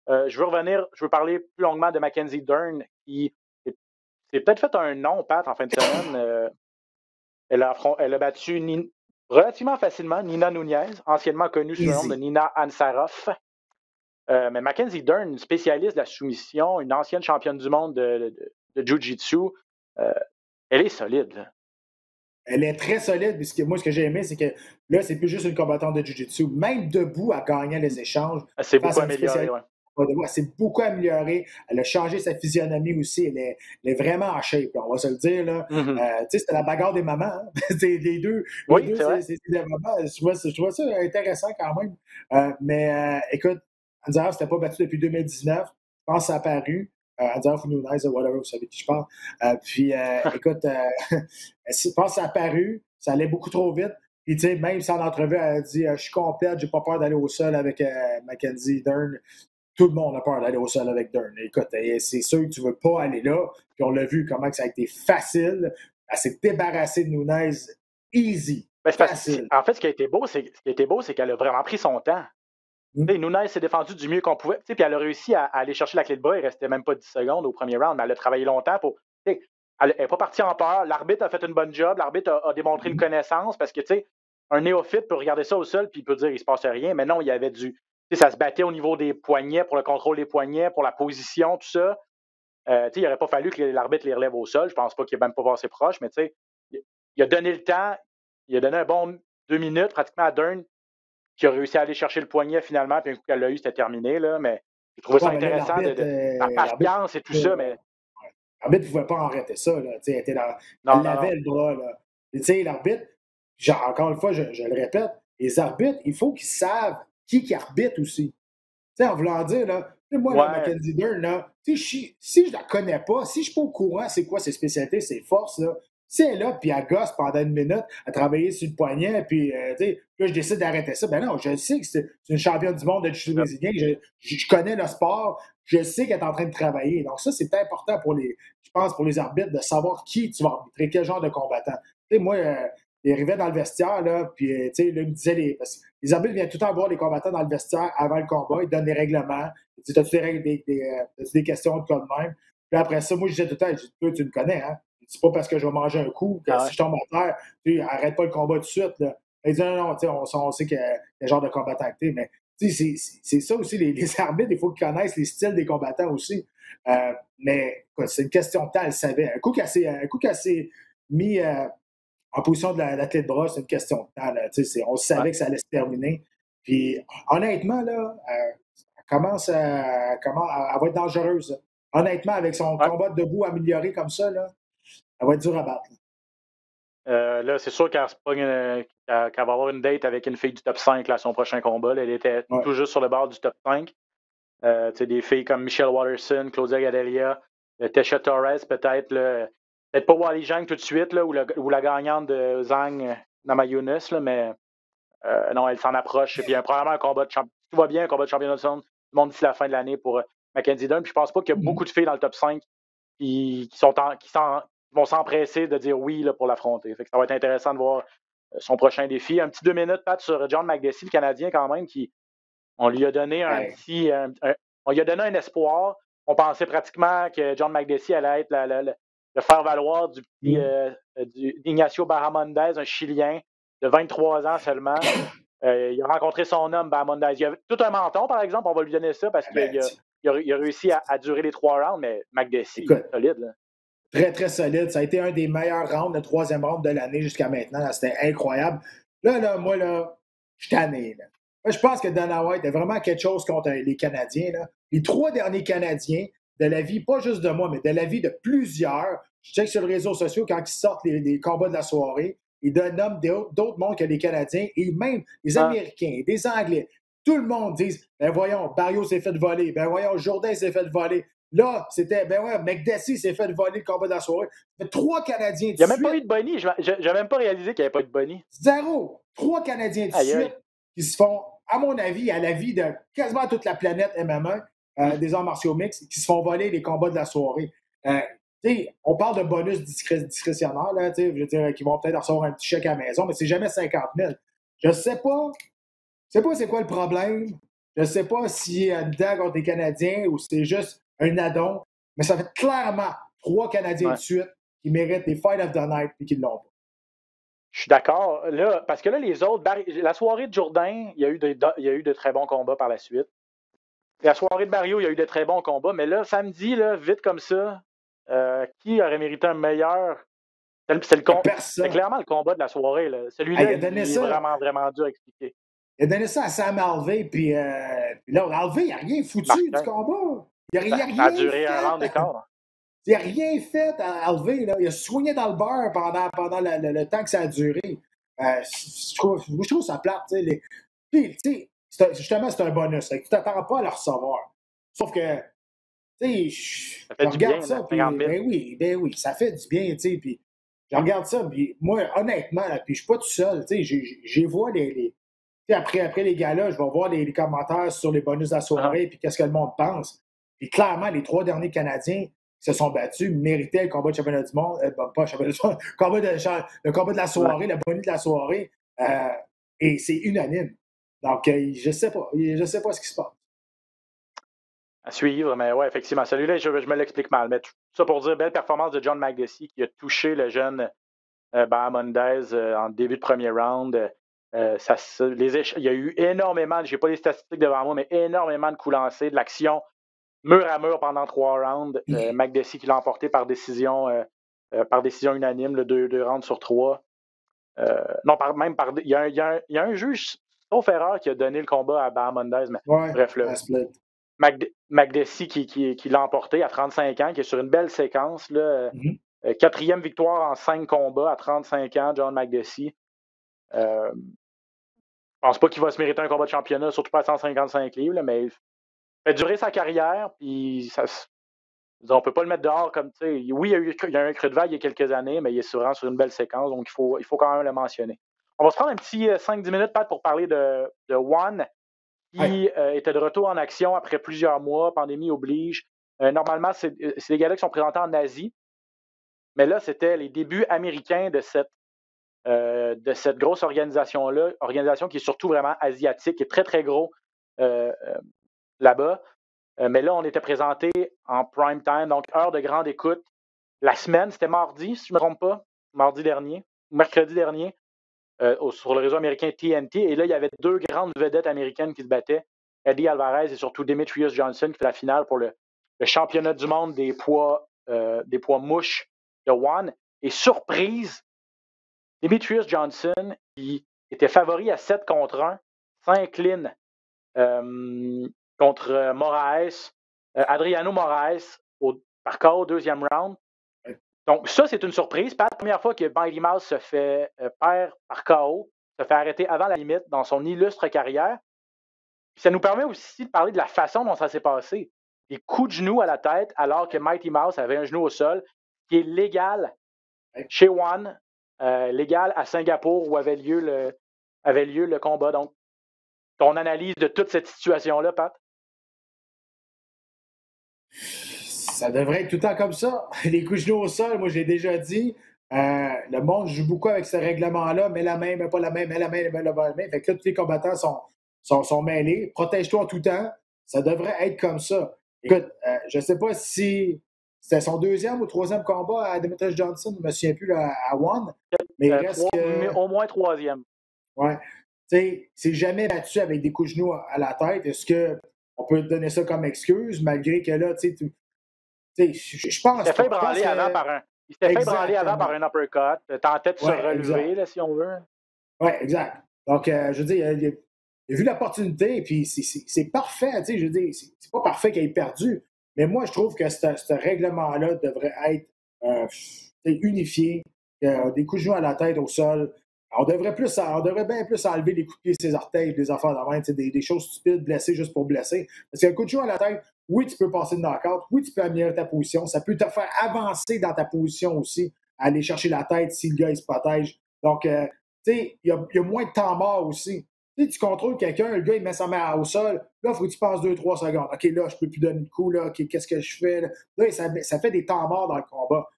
Je veux parler plus longuement de Mackenzie Dern, qui s'est peut-être fait un nom, Pat, en fin de semaine. Elle a battu relativement facilement Nina Nunez, anciennement connue sous le nom de Nina Ansaroff. Mais Mackenzie Dern, spécialiste de la soumission, une ancienne championne du monde de Jiu-Jitsu, elle est solide. Là. Elle est très solide. Moi, ce que j'ai aimé, c'est que là, c'est plus juste une combattante de Jiu-Jitsu. Même debout, elle gagnait les échanges. Elle s'est beaucoup améliorée, ouais. Elle s'est beaucoup améliorée. Elle a changé sa physionomie aussi. Elle est vraiment en shape, là, on va se le dire. Là. C'était la bagarre des mamans. Hein? Les deux, c'est des mamans. Je trouve ça intéressant quand même. Mais écoute, Anzar, c'était pas battu depuis 2019. Je pense que ça a apparu. Anzar Nunez, whatever, vous savez qui je parle. Écoute, je pense que ça a apparu. Ça allait beaucoup trop vite. Puis, tu sais, même sans l'entrevue, elle a dit je suis complète, j'ai pas peur d'aller au sol avec Mackenzie Dern. Tout le monde a peur d'aller au sol avec Dern. Écoute, c'est sûr que tu veux pas aller là. Puis on l'a vu comment que ça a été facile. Elle s'est débarrassée de Nunez easy. Facile. En fait, ce qui a été beau, c'est qu'elle a vraiment pris son temps. Nunez s'est défendu du mieux qu'on pouvait. Puis elle a réussi à aller chercher la clé de bras. Il restait même pas 10 secondes au premier round, mais elle a travaillé longtemps pour. Elle n'est pas partie en peur. L'arbitre a fait une bonne job. L'arbitre a démontré une connaissance parce que, tu sais, un néophyte peut regarder ça au sol puis il peut dire qu'il ne se passe rien. Mais non, il y avait ça se battait au niveau des poignets, pour le contrôle des poignets, pour la position, tout ça. Il n'aurait pas fallu que l'arbitre les relève au sol. Je pense pas qu'il n'ait même pas passé proche, mais tu sais, il a donné le temps. Il a donné un bon 2 minutes pratiquement à Dern qui a réussi à aller chercher le poignet finalement. Puis un coup qu'elle l'a eu, c'était terminé. Là, mais j'ai trouvé ça intéressant la patience et tout ça. Mais l'arbitre ne pouvait pas arrêter ça. Là. Elle était elle avait le droit. Là. L'arbitre, encore une fois, je le répète, les arbitres, il faut qu'ils savent qui arbitre aussi. En voulant dire, là, moi, la Mackenzie Dern, là, si je la connais pas, si je suis pas au courant, c'est quoi ses spécialités, ses forces, là, Si elle est là, puis elle gosse pendant une minute à travailler sur le poignet, puis là, je décide d'arrêter ça. Ben non, je sais que c'est une championne du monde de jiu-jitsu brésilien. Je connais le sport. Je sais qu'elle est en train de travailler. Donc ça, c'est important je pense, pour les arbitres de savoir qui tu vas arbitrer, quel genre de combattant. Tu sais, moi, il arrivait dans le vestiaire, là, puis là, il me disait, parce que les arbitres viennent tout le temps voir les combattants dans le vestiaire avant le combat. Ils donnent des règlements. Ils disent, as-tu des questions de cas de même? Puis après ça, moi, je disais tout le temps, toi, tu me connais, hein? C'est pas parce que je vais manger un coup que si je tombe à terre, arrête pas le combat tout de suite. Là. Il dit non, on sait qu'il y a le genre de combattant que t'es, mais c'est ça aussi, les arbitres, il faut qu'ils connaissent les styles des combattants aussi. Mais c'est une question de temps, elle savait. Un coup qu'elle s'est mis en position de la clé de bras, c'est une question de temps. Là, on savait que ça allait se terminer. Puis honnêtement, là, elle commence à va être dangereuse. Là. Honnêtement, avec son combat de debout amélioré comme ça, là, elle va être dure à battre. Là, c'est sûr qu'elle va avoir une date avec une fille du top 5 là, à son prochain combat. Là. Elle était tout juste sur le bord du top 5. Des filles comme Michelle Waterson, Claudia Gadelha, Tesha Torres, peut-être pas Wally Zhang tout de suite, là, ou la gagnante de Zhang Namajunas, là, mais non, elle s'en approche. Et puis, probablement un combat de championnat. Tout va bien, un combat de championnat du monde d'ici la fin de l'année pour Mackenzie Dern. Puis je pense pas qu'il y a beaucoup de filles dans le top 5 qui vont s'empresser de dire oui là, pour l'affronter. Fait que ça va être intéressant de voir son prochain défi. Un petit 2 minutes, Pat, sur John Makdessi, le Canadien, quand même, on lui a donné on lui a donné un espoir. On pensait pratiquement que John Makdessi allait être le faire-valoir du Ignacio Bahamondes, un Chilien de 23 ans seulement. Il a rencontré son homme, Bahamondes. Il a tout un menton, par exemple. On va lui donner ça parce qu'il a réussi à durer les 3 rounds, mais Makdessi, solide. Là. Très, très solide. Ça a été un des meilleurs rounds, le 3e round de l'année jusqu'à maintenant. Là, c'était incroyable. Là, moi, je suis tanné. Là. Moi, je pense que Dana White a vraiment quelque chose contre les Canadiens. Là. Les 3 derniers Canadiens, de la vie, pas juste de moi, mais de la vie de plusieurs, je check sur les réseaux sociaux quand ils sortent les combats de la soirée, ils nomment d'autres mondes que les Canadiens et même les Américains, des Anglais. Tout le monde dit ben voyons, Barrio s'est fait voler. Ben voyons, Jourdain s'est fait voler. Là, c'était, Makdessi s'est fait voler le combat de la soirée. Mais 3 Canadiens de suite. Il n'y a même pas eu de Bonnie. J'ai même pas réalisé qu'il n'y avait pas eu de Bonnie. 0. 3 Canadiens de suite qui se font, à mon avis, à la vie de quasiment toute la planète MMA, des arts martiaux mixtes, qui se font voler les combats de la soirée. On parle de bonus discrétionnaire, là, je veux dire, qui vont peut-être recevoir un petit chèque à la maison, mais c'est jamais 50 000. Je sais pas c'est quoi le problème. Je ne sais pas s'il y a dedans contre les Canadiens ou si c'est juste un addon, mais ça fait clairement 3 Canadiens de suite qui méritent les Fight of the Night et qui ne l'ont pas. Je suis d'accord. Là, parce que là, les autres, la soirée de Jourdain, il y a eu de très bons combats par la suite. La soirée de Barrio, il y a eu de très bons combats, mais là, samedi, là, vite comme ça, qui aurait mérité un meilleur? C'est clairement le combat de la soirée. Là. Celui-là, il est vraiment, vraiment dur à expliquer. Il a donné ça à Sam Alvey, puis là, Alvey, il n'a rien foutu du combat. Il n'a rien fait. Ça a duré un round d'écart. Il n'a rien fait à Alvey. Là. Il a soigné dans le beurre pendant le temps que ça a duré. Je trouve ça plate. Justement, c'est un bonus. Tu ne t'attends pas à le recevoir. Sauf que, je regarde ça, puis ben oui, ça fait du bien, puis je regarde ça, puis moi, honnêtement, puis je suis pas tout seul, j'y vois après les galas, je vais voir les commentaires sur les bonus de la soirée, puis qu'est-ce que le monde pense. Puis clairement, les 3 derniers Canadiens qui se sont battus méritaient le combat de championnat du monde, pas championnat du monde, le combat de la soirée, le bonus de la soirée, et c'est unanime. Donc, je sais pas ce qui se passe. À suivre, mais ouais, effectivement. Celui-là, je me l'explique mal. Mais tout ça pour dire, belle performance de John Makdessi qui a touché le jeune Bahamondes en début de premier round. Il y a eu énormément, j'ai pas les statistiques devant moi, mais énormément de coups lancés, de l'action mur à mur pendant 3 rounds. Makdessi qui l'a emporté par décision unanime, le 2 rounds sur 3. Non, il y a un juge, sauf erreur, qui a donné le combat à Bahamondes, mais bref, Makdessi qui l'a emporté à 35 ans, qui est sur une belle séquence. Là, 4e victoire en 5 combats à 35 ans, John Makdessi. Je pense pas qu'il va se mériter un combat de championnat, surtout pas à 155 livres, là, mais il fait durer sa carrière, puis On ne peut pas le mettre dehors comme, tu sais, oui, il y a eu un creux de vague il y a quelques années, mais il est vraiment sur une belle séquence, donc il faut quand même le mentionner. On va se prendre un petit 5-10 minutes, Pat, pour parler de Juan, qui était de retour en action après plusieurs mois, pandémie oblige. Normalement, c'est des gars qui sont présentés en Asie, mais là, c'était les débuts américains de cette grosse organisation-là, organisation qui est surtout vraiment asiatique, qui est très, très gros là-bas. Mais là, on était présenté en prime time, donc heure de grande écoute. La semaine, c'était mardi, si je ne me trompe pas, mercredi dernier, sur le réseau américain TNT. Et là, il y avait deux grandes vedettes américaines qui se battaient, Eddie Alvarez et surtout Demetrius Johnson, qui fait la finale pour le championnat du monde des poids mouches de One. Et surprise, Demetrius Johnson, qui était favori à 7-1, s'incline contre Moraes, Adriano Moraes, par KO au deuxième round. Donc, ça, c'est une surprise. Pas la première fois que Mighty Mouse se fait perdre par KO, se fait arrêter avant la limite dans son illustre carrière. Puis ça nous permet aussi de parler de la façon dont ça s'est passé. Des coups de genoux à la tête, alors que Mighty Mouse avait un genou au sol, qui est légal chez One, légal à Singapour, où avait lieu le combat. Donc, ton analyse de toute cette situation-là, Pat? Ça devrait être tout le temps comme ça. Les coups de genoux au sol, moi, j'ai déjà dit, le monde joue beaucoup avec ce règlement-là, mets la main, mets pas la main, mets la main, mets la main. Fait que là, tous les combattants sont mêlés. Protège-toi en tout temps. Ça devrait être comme ça. Écoute, je ne sais pas si c'était son deuxième ou troisième combat à Demetrius Johnson, je ne me souviens plus là, à One. Mais au moins troisième. Ouais. Tu sais, c'est jamais battu avec des coups de genoux à la tête. Est-ce qu'on peut donner ça comme excuse, malgré que là, tu sais, je pense. Il s'était fait branler avant par un uppercut. Tentait de se relever, là, si on veut. Oui, exact. Donc, je veux dire, il a vu l'opportunité, puis c'est parfait. Tu sais, je veux dire, c'est pas parfait qu'il ait perdu. Mais moi, je trouve que ce règlement-là devrait être unifié. Des coups de genoux à la tête, au sol. On devrait bien plus enlever les coups de pied, ses orteils, des affaires de main, des choses stupides, blessées juste pour blesser. Parce qu'un coup de genou à la tête, oui, tu peux passer de knockout, oui, tu peux améliorer ta position, ça peut te faire avancer dans ta position aussi, aller chercher la tête si le gars il se protège. Donc, tu sais, il y a moins de temps mort aussi. Tu contrôles quelqu'un, le gars il met sa main au sol, là, il faut que tu passes 2-3 secondes. OK, là, je peux plus donner de coup, là, OK, qu'est-ce que je fais? Là, ça fait des temps morts dans le combat.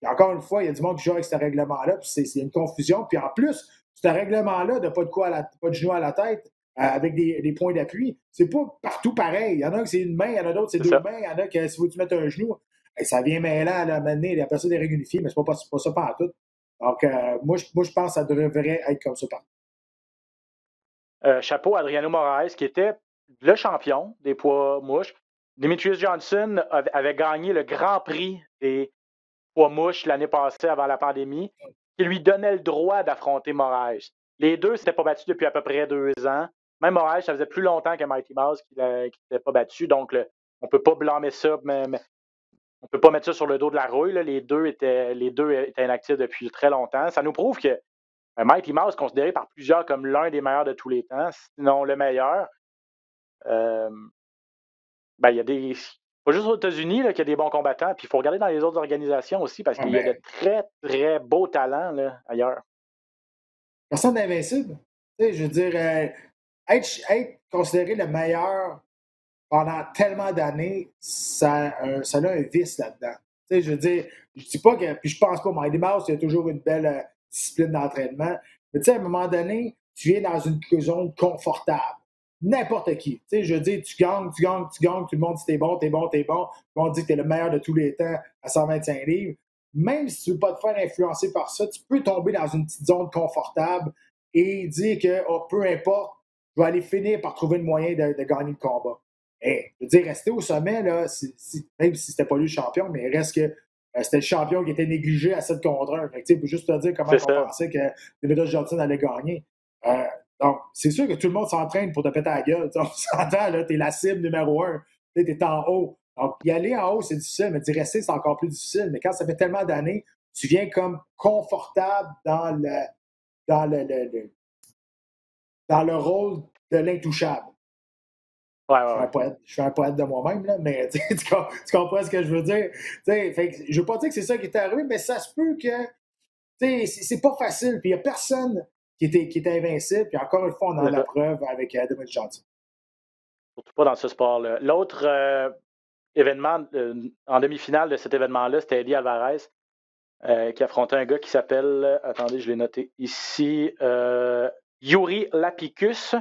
Encore une fois, il y a du monde qui joue avec ce règlement-là, puis c'est une confusion. Puis en plus, ce règlement-là de pas de genou à la tête, avec des points d'appui, c'est pas partout pareil. Il y en a que c'est une main, il y en a d'autres, c'est deux mains, il y en a que si tu mets un genou, ça vient mêlant, là, maintenant, il y a personne des règles unifiées, mais c'est pas ça partout. Donc, moi, je pense que ça devrait être comme ça partout. Chapeau à Adriano Moraes, qui était le champion des poids mouches. Demetrius Johnson avait gagné le Grand Prix des poids mouches l'année passée avant la pandémie, qui lui donnait le droit d'affronter Moraes. Les deux ne s'étaient pas battus depuis à peu près 2 ans. Même Moraes, ça faisait plus longtemps que Mighty Mouse qui n'était pas battu. Donc, on ne peut pas blâmer ça, mais on ne peut pas mettre ça sur le dos de la rouille. Là. Les deux étaient inactifs depuis très longtemps. Ça nous prouve que Mighty Mouse, considéré par plusieurs comme l'un des meilleurs de tous les temps, sinon le meilleur, il y a des... Pas juste aux États-Unis qu'il y a des bons combattants, puis il faut regarder dans les autres organisations aussi, parce qu'il y a de très, très beaux talents là, ailleurs. Personne n'est invincible. Je veux dire, être considéré le meilleur pendant tellement d'années, ça a un vice là-dedans. Je veux dire, je dis pas que, puis je pense pas, Mighty Mouse, il y a toujours une belle discipline d'entraînement, mais tu sais, à un moment donné, tu viens dans une zone confortable. N'importe qui. Tu sais, je veux dire, tu gagnes, tout le monde dit t'es bon. Tout le monde dit que t'es le meilleur de tous les temps à 125 livres. Même si tu ne veux pas te faire influencer par ça, tu peux tomber dans une petite zone confortable et dire que peu importe, je vais aller finir par trouver le moyen de gagner le combat. Et, je veux dire, rester au sommet, là, même si c'était pas lui le champion, mais il reste que c'était le champion qui était négligé à 7-1. Fait que, tu sais, pour juste te dire comment on pensait que Demetrius Johnson allait gagner. Donc, c'est sûr que tout le monde s'entraîne pour te péter la gueule. On s'entend, là, t'es la cible numéro 1. T'es en haut. Donc, y aller en haut, c'est difficile, mais d'y rester, c'est encore plus difficile. Mais quand ça fait tellement d'années, tu viens comme confortable dans le rôle de l'intouchable. Je suis un poète de moi-même, là, mais tu comprends ce que je veux dire. Fait que, je veux pas dire que c'est ça qui est arrivé, mais ça se peut que c'est pas facile. Puis il n'y a personne qui est invincible. Puis encore une fois, on a la preuve avec Dwayne Johnson. Surtout pas dans ce sport-là. L'autre événement en demi-finale de cet événement-là, c'était Eddie Alvarez qui affrontait un gars qui s'appelle, attendez, je l'ai noté ici, Yuri Lapicus.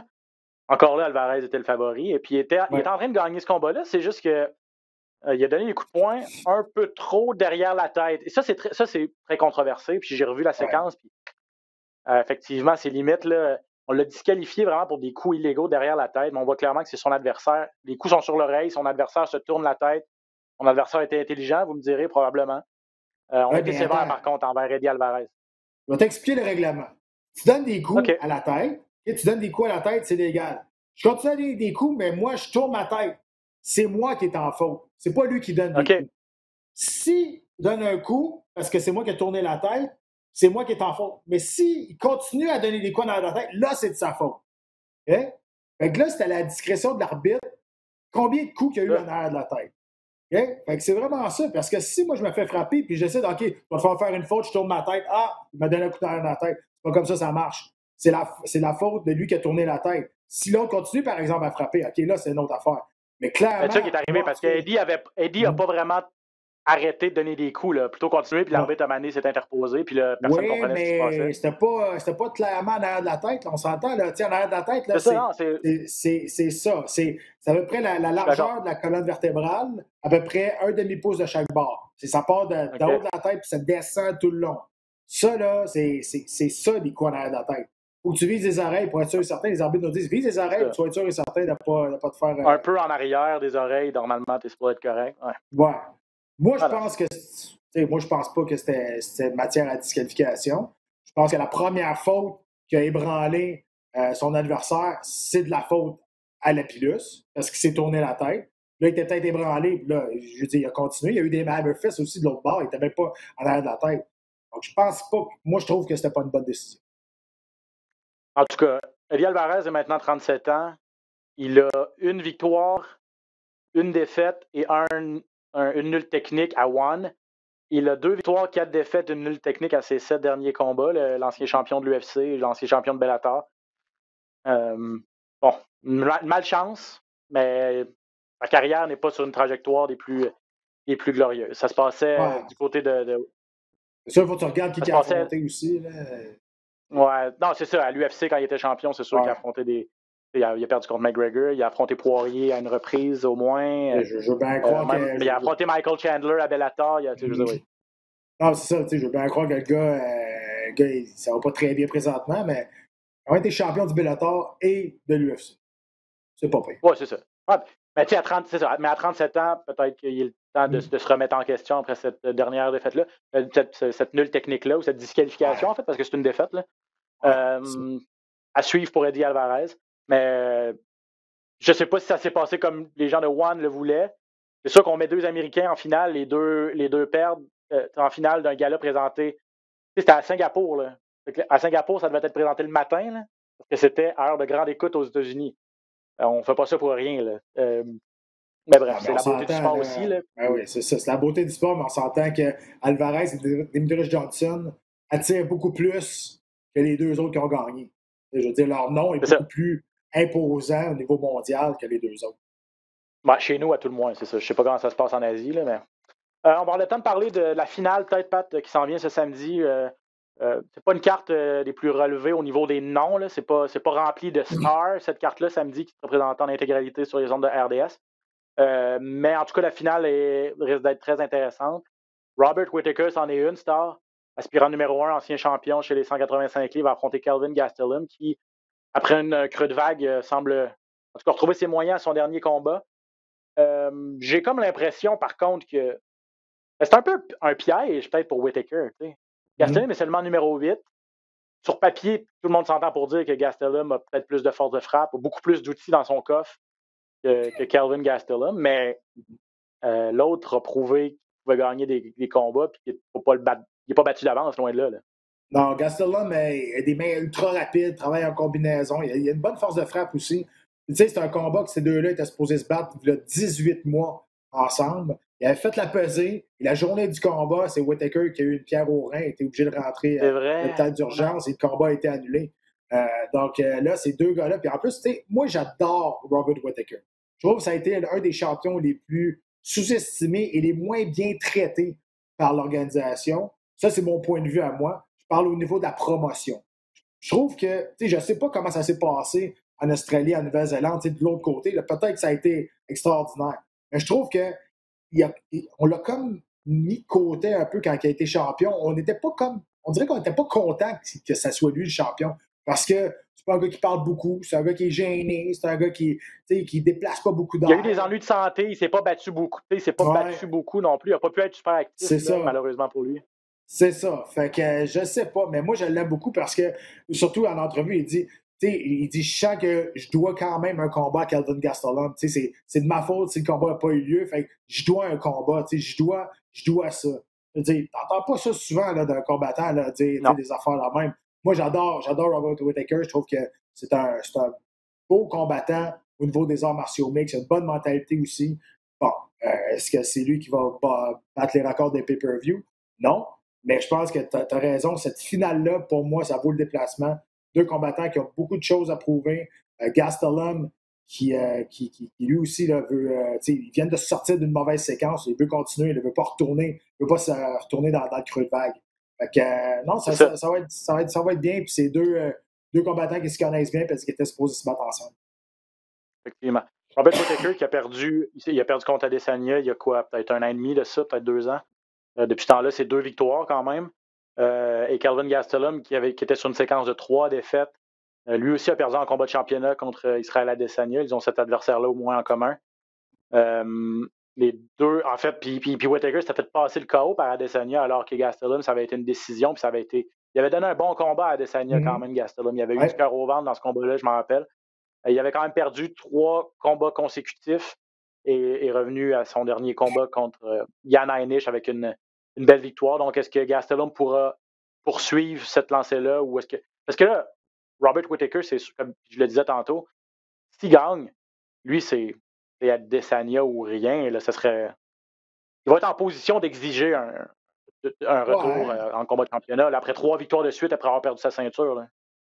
Encore là, Alvarez était le favori. Et puis, il était en train de gagner ce combat-là. C'est juste que il a donné des coups de poing un peu trop derrière la tête. Et ça, c'est très controversé. Puis, j'ai revu la séquence. Puis, effectivement, c'est limite, là. On l'a disqualifié vraiment pour des coups illégaux derrière la tête. Mais on voit clairement que c'est son adversaire. Les coups sont sur l'oreille. Son adversaire se tourne la tête. Son adversaire était intelligent, vous me direz, probablement. On a été sévère, par contre, envers Eddie Alvarez. Je vais t'expliquer le règlement. Tu donnes des coups à la tête. Et tu donnes des coups à la tête, c'est légal. Je continue à donner des coups, mais moi, je tourne ma tête. C'est moi qui est en faute. C'est pas lui qui donne des coups. S'il donne un coup, parce que c'est moi qui ai tourné la tête, c'est moi qui est en faute. Mais s'il continue à donner des coups dans la tête, là, c'est de sa faute. Okay? Fait que là, c'est à la discrétion de l'arbitre combien de coups qu'il y a eu en arrière de la tête. Okay? Fait que c'est vraiment ça. Parce que si moi, je me fais frapper puis j'essaie OK, je vais faire une faute, je tourne ma tête. Ah, il m'a donné un coup dans la tête. C'est pas comme ça marche. C'est la faute de lui qui a tourné la tête. Si l'autre continue, par exemple, à frapper, OK, là, c'est une autre affaire. Mais clairement... C'est ça qui est arrivé, parce qu'Eddie n'a pas vraiment arrêté de donner des coups, là. Plutôt continuer, puis l'arbitre Mané s'est interposé, puis là, personne ne comprenait ce qui se passait. C'était pas clairement en arrière de la tête, là, on s'entend, là. En arrière de la tête, là, c'est ça. C'est à peu près la largeur de la colonne vertébrale, à peu près un demi-pouce de chaque bord. Ça part d'en haut de la tête, puis ça descend tout le long. Ça, là, c'est ça, des coups en arrière de la tête. Faut que tu vises les oreilles pour être sûr et certain. Les arbitres nous disent vise les oreilles pour être sûr et certain de ne pas te faire. Un peu en arrière des oreilles, normalement, tu es supposé être correct. Ouais. Moi, je pense que. Moi, je pense pas que c'était matière à disqualification. Je pense que la première faute qui a ébranlé son adversaire, c'est de la faute à Lapillus, parce qu'il s'est tourné la tête. Là, il était peut-être ébranlé. Puis là, je veux dire, il a continué. Il y a eu des Hammerfists aussi de l'autre bord. Il n'était même pas en arrière de la tête. Donc, je pense pas. Moi, je trouve que c'était pas une bonne décision. En tout cas, Eddie Alvarez a maintenant 37 ans. Il a une victoire, une défaite et une nulle technique à One. Il a 2 victoires, 4 défaites, une nulle technique à ses 7 derniers combats. L'ancien champion de l'UFC, l'ancien champion de Bellator. Bon, malchance, mais sa carrière n'est pas sur une trajectoire des plus glorieuses. Ça se passait du côté de... C'est sûr, il faut que tu regardes qui a affronté aussi, là. Ouais, non, c'est ça. À l'UFC, quand il était champion, c'est sûr qu'il a affronté il a perdu contre McGregor. Il a affronté Poirier à une reprise, au moins. Je veux bien croire il a affronté Michael Chandler à Bellator. Non, c'est ça. Je veux bien croire que le gars, ça va pas très bien présentement, mais il a été champion du Bellator et de l'UFC. C'est pas pire. Oui, c'est ça. Mais tu sais, à 37 ans, peut-être qu'il y a le temps de se remettre en question après cette dernière défaite-là. Cette nulle technique-là, ou cette disqualification, en fait, parce que c'est une défaite, là. À suivre pour Eddie Alvarez. Mais je ne sais pas si ça s'est passé comme les gens de One le voulaient. C'est sûr qu'on met 2 Américains en finale, les deux perdent en finale d'un gala présenté. C'était à Singapour, là. À Singapour, ça devait être présenté le matin, là, parce que c'était heure de grande écoute aux États-Unis. On ne fait pas ça pour rien, là. Mais bref, c'est la beauté du sport aussi, là. Oui, c'est ça. C'est la beauté du sport, mais on s'entend que Alvarez et Demetrius Johnson attirent beaucoup plus que les 2 autres qui ont gagné. Je veux dire, leur nom est beaucoup plus imposant au niveau mondial que les 2 autres. Ben, chez nous, à tout le moins, c'est ça. Je ne sais pas comment ça se passe en Asie, là, mais... on va avoir le temps de parler de la finale, peut-être, Pat, qui s'en vient ce samedi. C'est pas une carte des plus relevées au niveau des noms. Là. C'est pas rempli de stars, cette carte-là, samedi, qui se représente en intégralité sur les ondes de RDS. Mais en tout cas, la finale risque d'être très intéressante. Robert Whittaker, c'en est une star. Aspirant numéro 1, ancien champion chez les 185 livres, va affronter Kelvin Gastelum, qui, après une creux de vague, semble en tout cas retrouver ses moyens à son dernier combat. J'ai comme l'impression, par contre, que c'est un peu un piège, peut-être, pour Whittaker. Gastelum est seulement numéro 8. Sur papier, tout le monde s'entend pour dire que Gastelum a peut-être plus de force de frappe, a beaucoup plus d'outils dans son coffre que Kelvin Gastelum, mais l'autre a prouvé qu'il pouvait gagner des combats et qu'il n'est pas battu d'avance, loin de là. Non, Gastelum a des mains ultra rapides, travaille en combinaison. Il a une bonne force de frappe aussi. Tu sais, c'est un combat que ces deux-là étaient supposés se battre il y a 18 mois ensemble. Ils avaient fait la pesée. Et la journée du combat, c'est Whittaker qui a eu une pierre au rein, a été obligé de rentrer à l'état d'urgence et le combat a été annulé. Donc là, ces deux gars-là. Puis en plus, tu sais, moi, j'adore Robert Whittaker. Je trouve que ça a été un des champions les plus sous-estimés et les moins bien traités par l'organisation. Ça, c'est mon point de vue à moi. Je parle au niveau de la promotion. Je trouve que, tu sais, je ne sais pas comment ça s'est passé en Australie, en Nouvelle-Zélande, de l'autre côté. Là, peut-être que ça a été extraordinaire. Mais je trouve qu'on l'a comme mis de côté un peu quand il a été champion. On dirait qu'on n'était pas content que ça soit lui le champion. Parce que c'est pas un gars qui parle beaucoup, c'est un gars qui est gêné, c'est un gars qui déplace pas beaucoup d'air. Il y a eu des ennuis de santé, il s'est pas battu beaucoup. Il s'est pas battu beaucoup non plus. Il n'a pas pu être super actif, là, malheureusement pour lui. C'est ça. Fait que je sais pas, mais moi je l'aime beaucoup parce que, surtout en entrevue, il dit, je sens que je dois quand même un combat à Kelvin Gastelum. C'est de ma faute si le combat n'a pas eu lieu. Fait que je dois un combat. Je dois ça. T'entends pas ça souvent là, d'un combattant, là, des affaires là même. Moi, j'adore Robert Whittaker. Je trouve que c'est un beau combattant au niveau des arts martiaux mixtes. Il a une bonne mentalité aussi. Bon, est-ce que c'est lui qui va battre les records des pay-per-view? Non. Mais je pense que tu as raison. Cette finale-là, pour moi, ça vaut le déplacement. Deux combattants qui ont beaucoup de choses à prouver. Gastelum, qui lui aussi là, veut. Ils viennent de sortir d'une mauvaise séquence. Il veut continuer. Il ne veut pas retourner. Il ne veut pas se retourner dans le creux de vague. Fait que, non, ça va être bien. Puis c'est deux combattants qui se connaissent bien parce qu'ils étaient supposés se battre ensemble. Effectivement. Robert Whittaker qui a perdu contre Adesanya il y a quoi? Peut-être 1 an et demi de ça, peut-être 2 ans. Depuis ce temps-là, c'est 2 victoires quand même. Et Kelvin Gastelum qui était sur une séquence de 3 défaites. Lui aussi a perdu en combat de championnat contre Israël Adesanya. Ils ont cet adversaire-là au moins en commun. Les deux, en fait, puis Whittaker s'était fait passer le KO par Adesanya alors que Gastelum, ça avait été une décision. Puis il avait donné un bon combat à Adesanya quand même, Gastelum. Il avait eu du cœur au ventre dans ce combat-là, je m'en rappelle. Il avait quand même perdu 3 combats consécutifs et est revenu à son dernier combat contre Jan Heinisch avec une belle victoire. Donc, est-ce que Gastelum pourra poursuivre cette lancée-là ou est-ce que... Parce que là, Robert Whittaker, c'est comme je le disais tantôt, s'il gagne, lui, c'est Adesanya ou rien. Et là, ça serait... Il va être en position d'exiger un retour en combat de championnat. Là, après 3 victoires de suite, après avoir perdu sa ceinture. Là.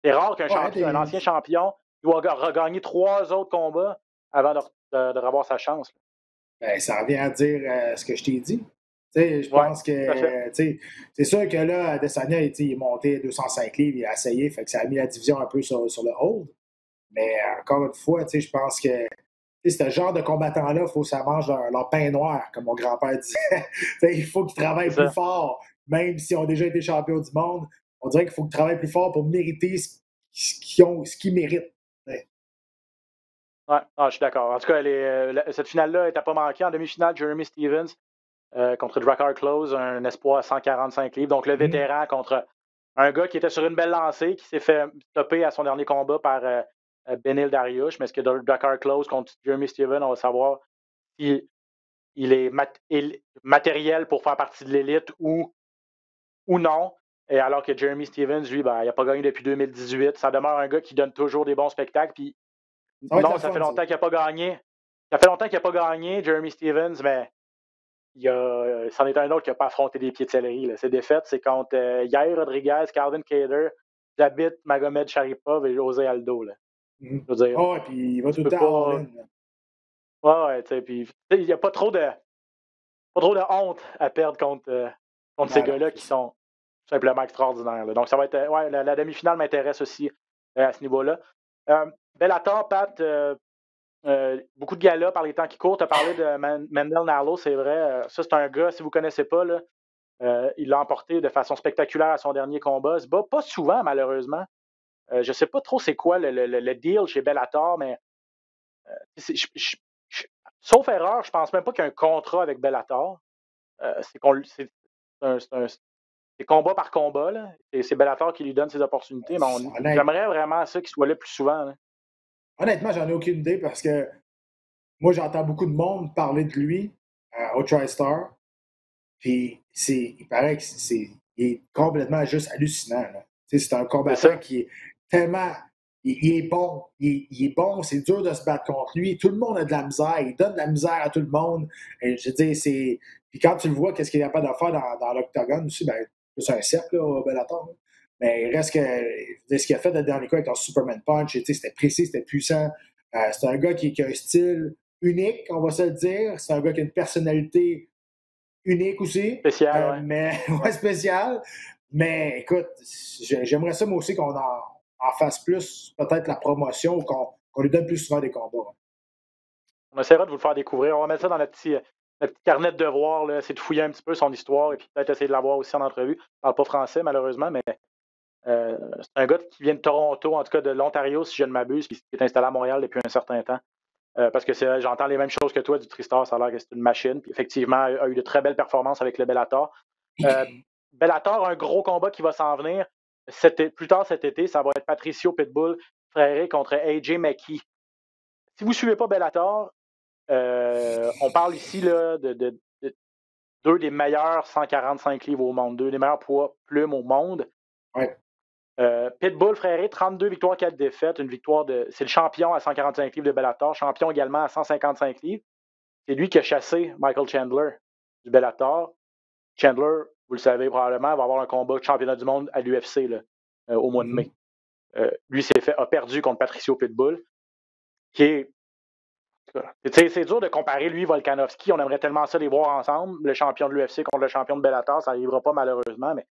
C'est rare qu'un ancien champion doit regagner 3 autres combats avant de revoir sa chance. Ben, ça revient à dire ce que je t'ai dit. Je pense que c'est sûr que là, Adesanya il est monté 205 livres, il a essayé, fait que ça a mis la division un peu sur le hold. Mais encore une fois, je pense que ce genre de combattants-là, il faut que ça mange leur pain noir, comme mon grand-père disait. Il faut qu'ils travaillent plus fort, même s'ils ont déjà été champions du monde. On dirait qu'il faut qu'ils travaillent plus fort pour mériter ce qu'ils méritent. Ouais, je suis d'accord. En tout cas, cette finale-là n'était pas manquée. En demi-finale, Jeremy Stephens contre Drakkar Klose, un espoir à 145 livres. Donc, le vétéran contre un gars qui était sur une belle lancée, qui s'est fait stopper à son dernier combat par Benil Dariush. Mais est-ce que Drakkar Klose contre Jeremy Stephens, on va savoir s'il est matériel pour faire partie de l'élite ou non. Et alors que Jeremy Stephens, lui, il n'a pas gagné depuis 2018. Ça demeure un gars qui donne toujours des bons spectacles. Puis, ça fait longtemps qu'il n'a pas gagné. Ça fait longtemps qu'il n'a pas gagné, Jeremy Stephens, mais c'en est un autre qui n'a pas affronté des pieds de céleri. Là. Ses défaites, c'est contre Yair Rodriguez, Calvin Kattar, Zabit Magomed Sharipov et José Aldo. Là. Je veux dire, puis il va tout le temps all-in. Tu sais, puis il n'y a pas trop de honte à perdre contre ces gars-là qui sont simplement extraordinaires. Là. Donc, ça va être... la demi-finale m'intéresse aussi à ce niveau-là. Bellator, Pat, beaucoup de galas par les temps qui courent. Tu as parlé de Mendel Nalo, c'est vrai. Ça, c'est un gars, si vous ne connaissez pas, là, il l'a emporté de façon spectaculaire à son dernier combat. Il se bat pas souvent, malheureusement. Je ne sais pas trop c'est quoi le deal chez Bellator, mais sauf erreur, je pense même pas qu'il y a un contrat avec Bellator. C'est combat par combat. Là. C'est Bellator qui lui donne ses opportunités, mais j'aimerais vraiment ça qu'il soit là plus souvent. Là. Honnêtement, j'en ai aucune idée parce que moi, j'entends beaucoup de monde parler de lui au TriStar. Puis, il paraît qu'il est complètement juste hallucinant. Là. C'est un combattant qui est tellement... il est bon. Il est bon, c'est dur de se battre contre lui. Tout le monde a de la misère. Il donne de la misère à tout le monde. Et je veux dire, c'est... Puis quand tu le vois, qu'est-ce qu'il est capable de faire dans l'octogone aussi, ben, c'est un cercle, là, au Bellator. Mais il reste que ce qu'il a fait le dernier coup avec son Superman Punch, c'était précis, c'était puissant. C'est un gars qui a un style unique, on va se le dire. C'est un gars qui a une personnalité unique aussi. Spécial, mais ouais, spécial. Mais écoute, j'aimerais ça moi aussi qu'on en fasse plus, peut-être la promotion, ou qu'on lui donne plus souvent des combats. On essaiera de vous le faire découvrir. On va mettre ça dans notre petit carnet de devoirs, là, essayer de fouiller un petit peu son histoire et puis peut-être essayer de l'avoir aussi en entrevue. Je ne parle pas français, malheureusement, mais c'est un gars qui vient de Toronto, en tout cas de l'Ontario, si je ne m'abuse, qui est installé à Montréal depuis un certain temps. Parce que j'entends les mêmes choses que toi du Tristar, ça a l'air que c'est une machine. Puis effectivement, il a eu de très belles performances avec le Bellator. Bellator a un gros combat qui va s'en venir plus tard cet été. Ça va être Patricio Pitbull Freire contre AJ McKee. Si vous ne suivez pas Bellator, on parle ici là, de deux des meilleurs 145 livres au monde, deux des meilleurs poids plumes au monde. Ouais. Pitbull Freire, 32 victoires, 4 défaites. C'est le champion à 145 livres de Bellator, champion également à 155 livres. C'est lui qui a chassé Michael Chandler du Bellator. Chandler, vous le savez probablement, va avoir un combat de championnat du monde à l'UFC au mois de mai. Lui a perdu contre Patricio Pitbull, qui est... C'est dur de comparer lui et Volkanovski. On aimerait tellement ça les voir ensemble, le champion de l'UFC contre le champion de Bellator. Ça n'arrivera pas malheureusement, mais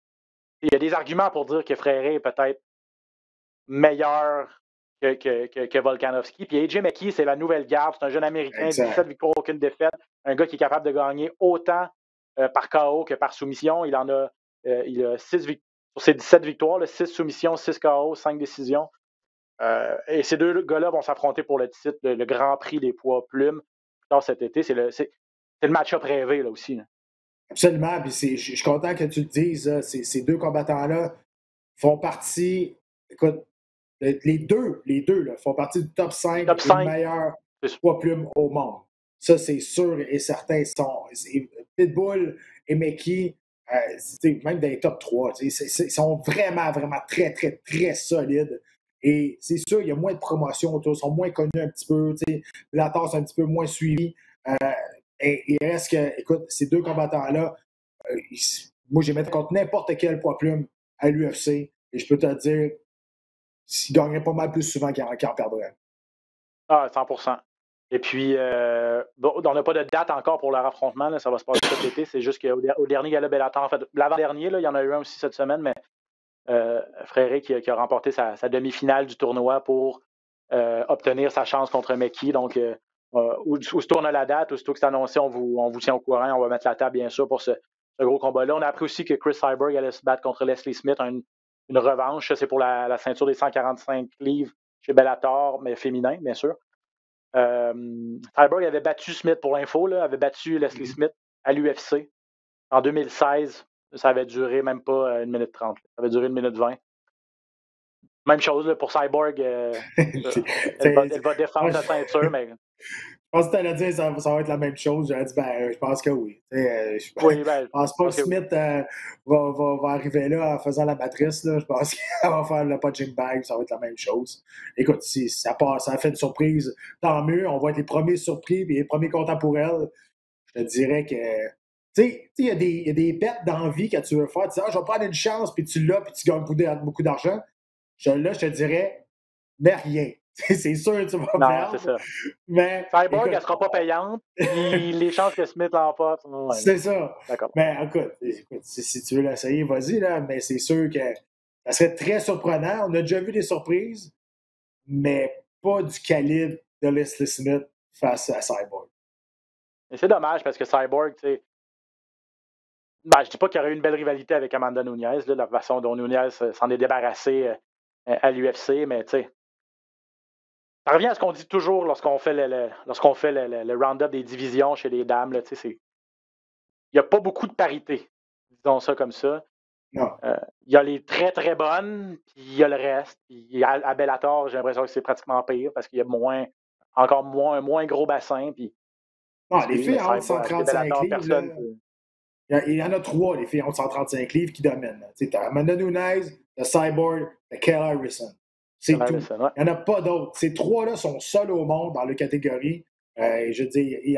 il y a des arguments pour dire que Freire est peut-être meilleur que Volkanovski. Puis AJ McKee, c'est la nouvelle garde. C'est un jeune Américain, 17 victoires, aucune défaite. Un gars qui est capable de gagner autant par KO que par soumission. Il a 6 victoires. Sur ses 17 victoires, 6 soumissions, 6 KO, 5 décisions. Et ces deux gars-là vont s'affronter pour le titre, le Grand Prix des poids plumes, plus tard cet été. C'est le match-up rêvé là, aussi. Là. Absolument. Puis je suis content que tu le dises. Là. Ces deux combattants-là font partie. Écoute, les deux là, font partie du top 5 des meilleurs poids plumes au monde. Ça, c'est sûr et certain. Pitbull et McKee, même dans les top 3, ils sont vraiment, vraiment très, très, très solides. Et c'est sûr, il y a moins de promotion autour, ils sont moins connus un petit peu. La tasse est un petit peu moins suivie. Et il reste que, écoute, ces deux combattants-là, moi, je les mettais contre n'importe quel poids plume à l'UFC. Et je peux te dire, s'ils gagneraient pas mal plus souvent qu'ils en perdraient. Ah, 100%. Et puis, on n'a pas de date encore pour leur affrontement. Là, ça va se passer cet été. C'est juste qu'au dernier Gala Bellator, en fait, l'avant-dernier, il y en a eu un aussi cette semaine, mais Freire qui a remporté sa demi-finale du tournoi pour obtenir sa chance contre McKee. Donc, aussitôt on a la date, aussitôt que c'est annoncé, on vous tient au courant. On va mettre la table, bien sûr, pour ce gros combat-là. On a appris aussi que Chris Cyborg allait se battre contre Leslie Smith, une revanche. C'est pour la ceinture des 145 livres chez Bellator, mais féminin, bien sûr. Cyborg avait battu Smith, pour l'info, avait battu Leslie Smith à l'UFC en 2016. Ça avait duré même pas 1 minute 30. Ça avait duré 1 minute 20. Même chose là, pour Cyborg. Elle va défendre sa ceinture, mais... Je pense que tu allais dire que ça va être la même chose. J'aurais dit, je pense que oui. Je pense pas que Smith va arriver là en faisant la matrice. Là. Je pense qu'elle va faire le punching bag. Ça va être la même chose. Écoute, si ça fait une surprise, tant mieux. On va être les premiers surpris et les premiers contents pour elle. Je te dirais que... Tu sais, il y a des bêtes d'envie que tu veux faire. Tu dis, je vais prendre une chance, puis tu l'as, puis tu gagnes beaucoup d'argent. Là, je te dirais, mais rien. C'est sûr que tu vas perdre. C'est ça. Mais, Cyborg, elle ne sera pas payante, puis les chances que Smith l'emporte. Ouais, c'est ça. D'accord. Mais écoute si tu veux l'essayer, vas-y, là, mais c'est sûr que ça serait très surprenant. On a déjà vu des surprises, mais pas du calibre de Leslie Smith face à Cyborg. Et c'est dommage parce que Cyborg, tu sais, je dis pas qu'il y aurait eu une belle rivalité avec Amanda Nunes, là, la façon dont Nunes s'en est débarrassé à l'UFC, mais tu sais, ça revient à ce qu'on dit toujours lorsqu'on fait le round-up des divisions chez les dames. Là, il n'y a pas beaucoup de parité, disons ça comme ça. Non. Il y a les très, très bonnes, puis il y a le reste. Puis à Bellator, j'ai l'impression que c'est pratiquement pire parce qu'il y a un moins gros bassin. Puis, non, les filles entre 135 livres, il y en a 3, les filles entre 135 livres qui dominent. Tu as Amanda Nunes, le Cyborg, le Kayla Harrison. C'est tout. Madison, ouais. Il n'y en a pas d'autres. Ces trois-là sont seuls au monde dans leur catégorie. Je veux dire, il n'y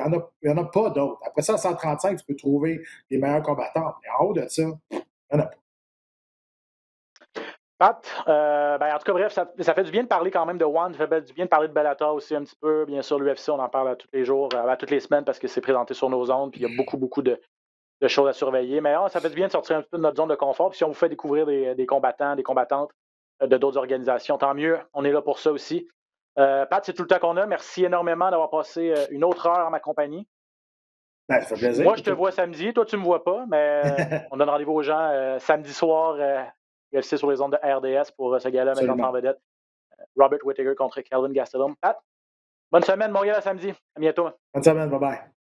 en a pas d'autres. Après ça, à 135, tu peux trouver les meilleurs combattants. Mais en haut de ça, il n'y en a pas. Pat, en tout cas, bref, ça fait du bien de parler quand même de One. Ça fait du bien de parler de Bellator aussi un petit peu. Bien sûr, l'UFC, on en parle tous les jours, toutes les semaines parce que c'est présenté sur nos ondes. Puis il y a beaucoup de choses à surveiller. Mais ça fait du bien de sortir un petit peu de notre zone de confort. Puis si on vous fait découvrir des combattants, des combattantes de d'autres organisations, tant mieux. On est là pour ça aussi. Pat, c'est tout le temps qu'on a. Merci énormément d'avoir passé une autre heure en ma compagnie. Ben, ça fait plaisir. Moi, je te vois samedi. Toi, tu ne me vois pas. Mais on donne rendez-vous aux gens samedi soir. UFC sur les ondes de RDS pour ce gars-là, mettant en vedette Robert Whittaker contre Kelvin Gastelum. Pat, bonne semaine, Montréal à samedi. À bientôt. Bonne semaine, bye-bye.